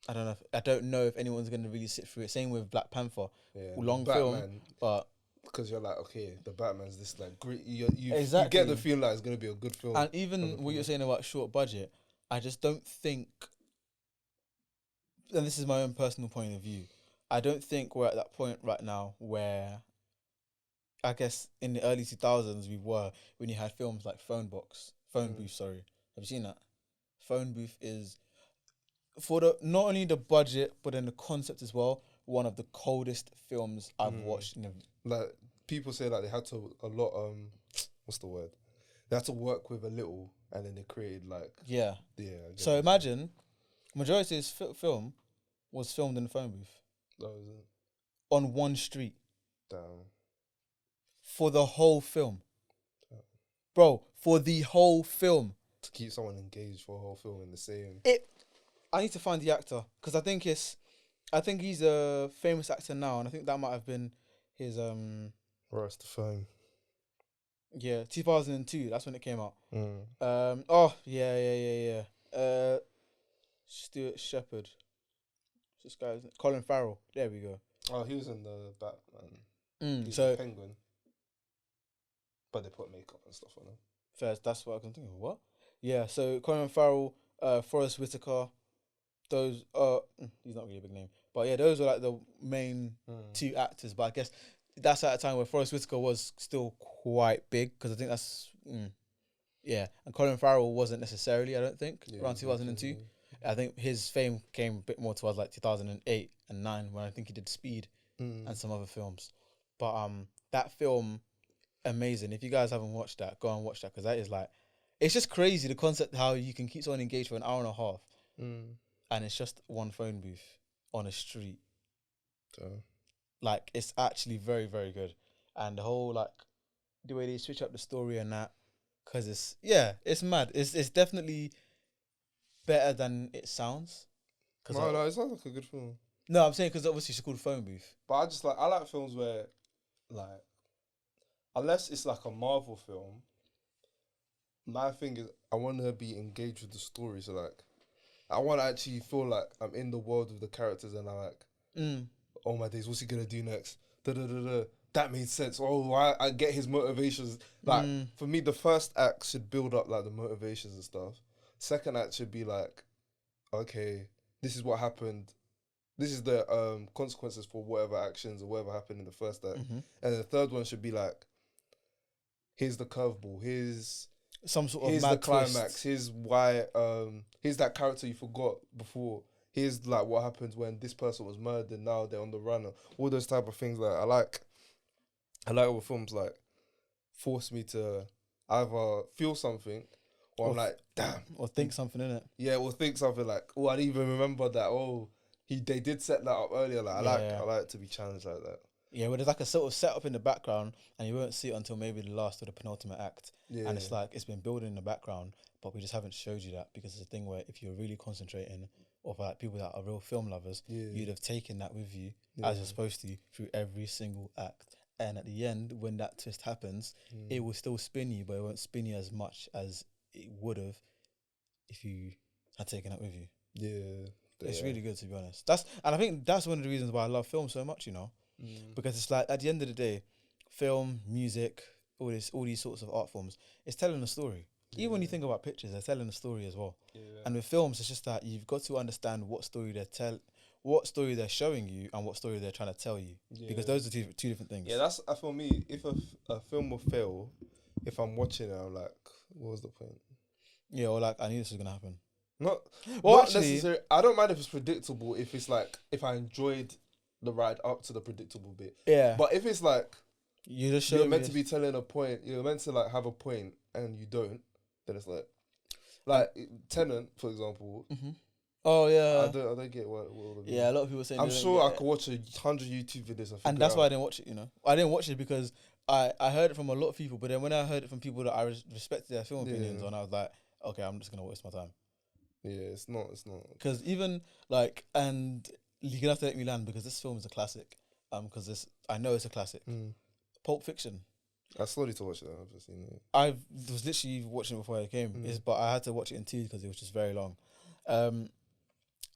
I don't know if anyone's going to really sit through it. Same with Black Panther. Yeah. Long Batman, film, but because you're like, okay, the Batman's this like great. You Exactly. get the feeling like it's gonna be a good film. and even what you're saying about short budget, I just don't think, and this is my own personal point of view, I don't think we're at that point right now where, I guess in the early 2000s we were, when you had films like Phone Booth. Sorry, have you seen that? Phone Booth is, for the not only the budget but then the concept as well, one of the coldest films I've watched. Like people say, like they had to a lot. What's the word? They had to work with a little, and then they created like Yeah. yeah. So imagine, majority of this film was filmed in the phone booth that was it. on one street Damn. for the whole film, bro. For the whole film. To keep someone engaged for a whole film in the same. I need to find the actor because I think he's a famous actor now, and I think that might have been his Ross the phone. Yeah, 2002. That's when it came out. Mm. Oh yeah. Stuart Shepherd. This guy's Colin Farrell. There we go. Oh, he was in the Batman. He was So a Penguin, but they put makeup and stuff on him. first, that's what I can think of. What? Yeah. So Colin Farrell, Forrest Whitaker. Those he's not really a big name, but yeah, those are like the main two actors. But I guess that's at a time where Forrest Whitaker was still quite big, because I think that's yeah, and Colin Farrell wasn't necessarily. I don't think around 2002. I think his fame came a bit more towards like 2008 and 9, when I think he did Speed and some other films. But that film, amazing. If you guys haven't watched that, go and watch that, because that is like, it's just crazy, the concept how you can keep someone engaged for an hour and a half, and it's just one phone booth on a street. Like, it's actually very, very good, and the whole like the way they switch up the story and that, because it's mad. It's definitely better than it sounds. No, it sounds like a good film. No, I'm saying because obviously it's called Phone Booth. But I like films where, like, unless it's like a Marvel film, my thing is I want to be engaged with the story. So like, I want to actually feel like I'm in the world with the characters, and I'm like, oh my days, what's he gonna do next? That made sense. Oh, I get his motivations. Like, for me, the first act should build up like the motivations and stuff. Second act should be like, okay, this is what happened. This is the consequences for whatever actions or whatever happened in the first act. And the third one should be like, here's the curveball. Here's some sort of here's mad the climax. twist. Here's why. Here's that character you forgot before. Here's like what happens when this person was murdered. Now they're on the run. All those type of things. Like I like all films like force me to either feel something, or I'm like, damn, or think something in it. Yeah, or think something like, oh, I didn't even remember that. Oh, they did set that up earlier. Like I like to be challenged like that. Yeah, where there's like a sort of setup in the background, and you won't see it until maybe the last or the penultimate act. Yeah. And it's like, it's been building in the background, but we just haven't showed you that, because it's a thing where if you're really concentrating, or for like people that are real film lovers, you'd have taken that with you as you're supposed to through every single act. And at the end, when that twist happens, it will still spin you, but it won't spin you as much as it would have if you had taken that with you. Yeah. It's really good, to be honest. And I think that's one of the reasons why I love film so much, you know. Because it's like, at the end of the day, film, music, all these sorts of art forms, it's telling a story. Even when you think about pictures, they're telling a story as well. And with films, it's just that you've got to understand what story what story they're showing you, and what story they're trying to tell you. Because those are two different things. Yeah, that's for me. If a film will fail, if I'm watching it, I'm like, what was the point? Yeah, or like, I knew this was gonna happen. Not Actually, necessarily. I don't mind if it's predictable. If it's like, if I enjoyed the ride up to the predictable bit. Yeah. But if it's like, you're meant to be telling a point, you're meant to like have a point, and you don't, then it's like Tenet, for example. Oh yeah. I don't get what yeah, a lot of people saying. I'm sure I could watch 100 YouTube videos and that's why I didn't watch it. You know, I didn't watch it because I heard it from a lot of people, but then when I heard it from people that I respected their film opinions on, I was like, okay, I'm just gonna waste my time. Yeah, it's not. Because even like, and you're gonna have to let me land, because this film is a classic. Because I know it's a classic. Pulp Fiction. I slowly to watch that. I've just seen it. I was literally watching it before I came, but I had to watch it in two because it was just very long.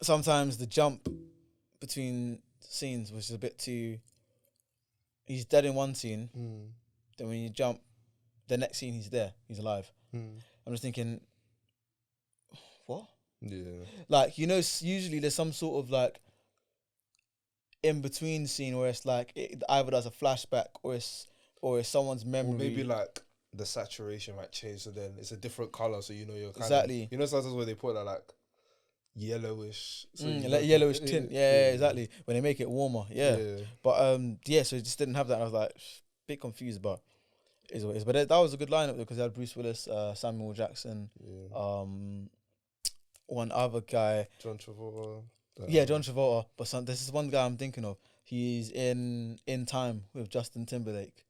Sometimes the jump between scenes was just a bit too. He's dead in one scene, then when you jump, the next scene he's there, he's alive. I'm just thinking, what? Yeah. Like, you know, usually there's some sort of like in between scene where it's like it either does a flashback or it's someone's memory. Or maybe like the saturation might change, so then it's a different color, so you know you're exactly. You know, sometimes where they put that like yellowish, so like yellowish tint. Yeah, exactly. When they make it warmer, But so it just didn't have that. And I was like, bit confused, but is what it is. But that was a good lineup though, because they had Bruce Willis, Samuel Jackson, one other guy, John Travolta. John Travolta. But this is one guy I'm thinking of. He's in Time with Justin Timberlake.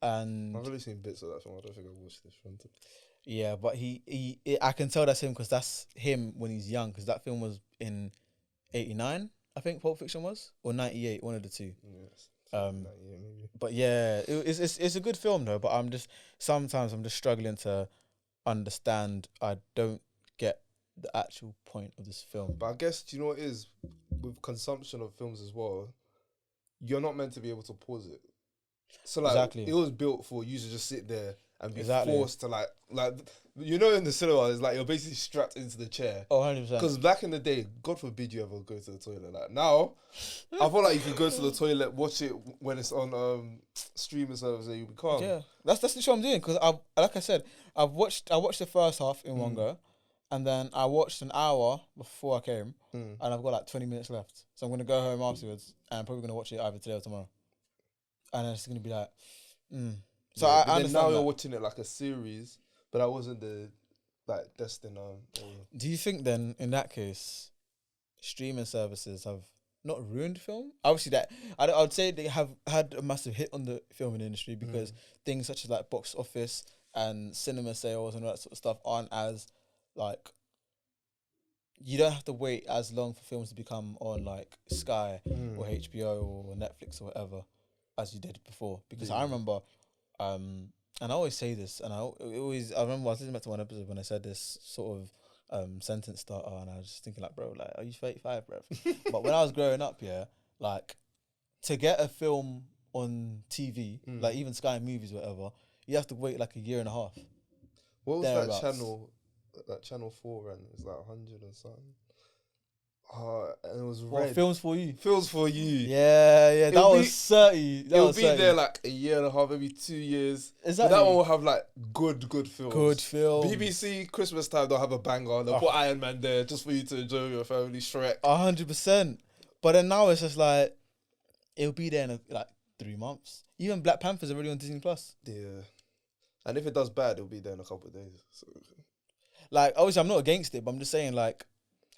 And I've only seen bits of that film. I don't think I've watched this film. Yeah, but I can tell that's him, because that's him when he's young, because that film was in 89, I think Pulp Fiction was, or 98, one of the two. Yes. that year, maybe. But yeah, it's a good film though. But sometimes I'm just struggling to understand. I don't get the actual point of this film. But I guess, do you know what it is? With consumption of films as well, you're not meant to be able to pause it. So like, Exactly. it was built for you to just sit there and be Exactly. forced to like, you know, in the cinema, it's like you're basically strapped into the chair. Oh, 100%. Because back in the day, God forbid you ever go to the toilet. Like now, I feel like if you go to the toilet, watch it when it's on streaming service, you'll be calm. Yeah, that's what I'm doing. Because like I said, I watched the first half in one go, and then I watched an hour before I came, and I've got like 20 minutes left. So I'm gonna go home afterwards, and I'm probably gonna watch it either today or tomorrow. And it's gonna be like, So yeah, I but then understand now that. you're watching it like a series, but that wasn't the like destined. Do you think then, in that case, streaming services have not ruined film? Obviously, that I would say they have had a massive hit on the filming industry because things such as like box office and cinema sales and all that sort of stuff aren't as like. You don't have to wait as long for films to become on like Sky or HBO or Netflix or whatever as you did before. Because I remember, and I always say this, and I remember I was listening back to one episode when I said this sort of sentence starter, and I was just thinking like, bro, like, are you 35, bro? But when I was growing up, yeah, like to get a film on TV, like even Sky Movies or whatever, you have to wait like a year and a half. What was Thereabouts. that channel? That channel 4 and it's like 100 and something. And it was red. Films for You. Films for You. Yeah, that was 30. It'll be there like a year and a half, maybe 2 years. Exactly. But that one will have like good films. Good films. BBC Christmas time, they'll have a banger. They'll put Iron Man there just for you to enjoy with your family. Shrek. 100%. But then now it's just like, it'll be there in like 3 months. Even Black Panther's already on Disney Plus. Yeah. And if it does bad, it'll be there in a couple of days. So. Like, obviously, I'm not against it, but I'm just saying, like,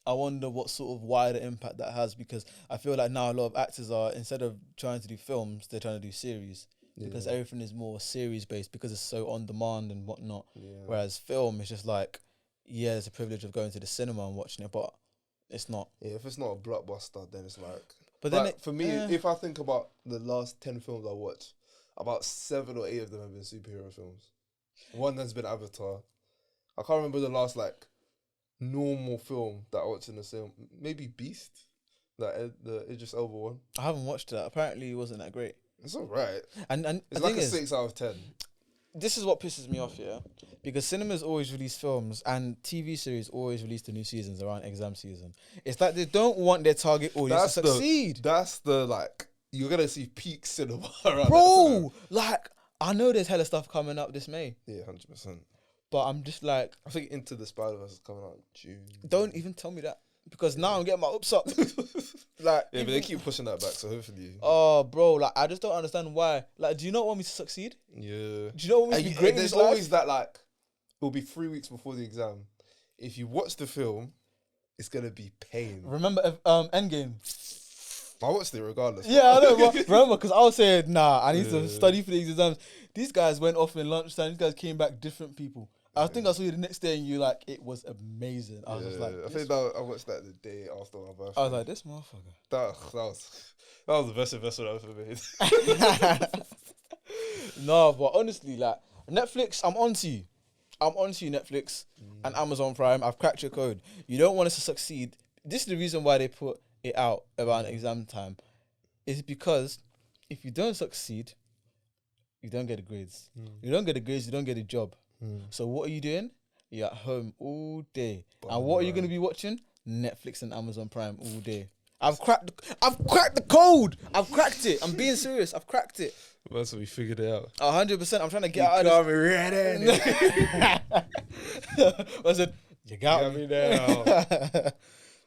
I wonder what sort of wider impact that has, because I feel like now a lot of actors are, instead of trying to do films, they're trying to do series. Because everything is more series based because it's so on demand and whatnot. Yeah. Whereas film is just like, yeah, it's a privilege of going to the cinema and watching it, but it's not. Yeah, if it's not a blockbuster, then it's like. But then for me, if I think about the last 10 films I watched, about 7 or 8 of them have been superhero films. One has been Avatar. I can't remember the last like normal film that I watched in the cinema. Maybe Beast, the Idris Elba one. I haven't watched that. Apparently, it wasn't that great. It's alright. And it's like a 6 out of 10. This is what pisses me off, yeah, because cinemas always release films and TV series always release the new seasons around exam season. It's like they don't want their target audience to succeed. That's the like you're gonna see peak cinema around. Bro, like I know there's hella stuff coming up this May. Yeah, 100%. But I'm just like, I think Into the Spider-Verse is coming out in June. Don't even tell me that, because now I'm getting my hopes up. Like, yeah, but they keep pushing that back, so hopefully. Oh, bro, like I just don't understand why. Like, do you not want me to succeed? Yeah. Do you not want me to be great in There's this life? always that like, it'll be 3 weeks before the exam. If you watch the film, it's gonna be pain. Remember, Endgame. I watched it regardless. Yeah, I know. But remember, because I was saying, nah, I need to study for these exams. These guys went off in lunchtime. These guys came back different people. I think I saw you the next day and you like, it was amazing. I was just like, I think I watched that the day after my birthday. I was like, this motherfucker. That was the best investment I've ever made. No, but honestly, like Netflix, I'm onto you. I'm onto you, Netflix and Amazon Prime. I've cracked your code. You don't want us to succeed. This is the reason why they put it out around exam time. Is because if you don't succeed, you don't get the grades. You don't get the grades, you don't get a job. So what are you doing? You're at home all day. And what are you going to be watching? Netflix and Amazon Prime all day. I've cracked the code. I've cracked it. I'm being serious. I've cracked it. Well, so we figured it out. 100%. I'm trying to get out of this. I said, you got me now.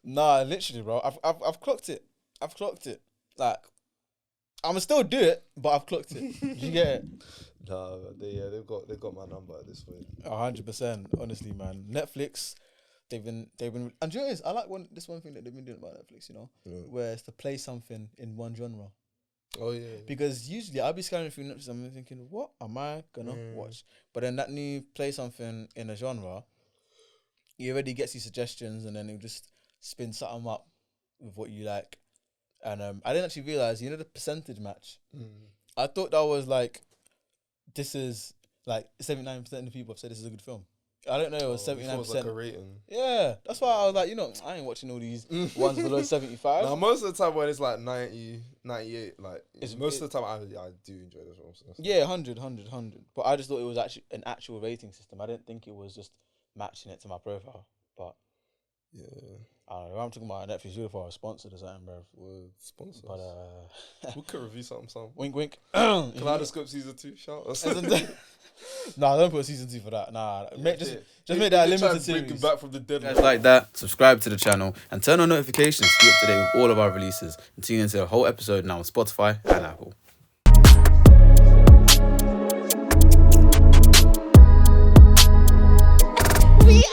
Nah, literally, bro. I've clocked it. I've clocked it. Like, I'ma still do it, but I've clocked it. Did you get it? No, they've got my number at this point. 100%. Honestly, man. Netflix, they've been. And do you know what it is? I like this one thing that they've been doing about Netflix. You know, where it's to play something in one genre. Oh yeah. Because usually I'll be scanning through Netflix and I'm thinking, what am I gonna watch? But then that new play something in a genre, it already gets you suggestions, and then it'll just spin something up with what you like. And I didn't actually realize, the percentage match. I thought that was like, this is like 79% of the people have said this is a good film. I don't know, it was 79%. It was like a rating. Yeah, that's why I was like, I ain't watching all these ones below 75. Now, most of the time when it's like 90, 98, like, most of the time I do enjoy this film. So yeah, 100. But I just thought it was actually an actual rating system. I didn't think it was just matching it to my profile. But yeah, I don't know. I'm talking about Netflix Beautiful or sponsored or something, bro. we're sponsors. But we could review something. wink, wink. Kaleidoscope season 2, shout us. Nah, don't put season 2 for that. Nah, Yeah, just they make that a try limited and bring series. it back from the dead. If you guys like that, subscribe to the channel and turn on notifications to be up to date with all of our releases. And tune into the whole episode now on Spotify and Apple. We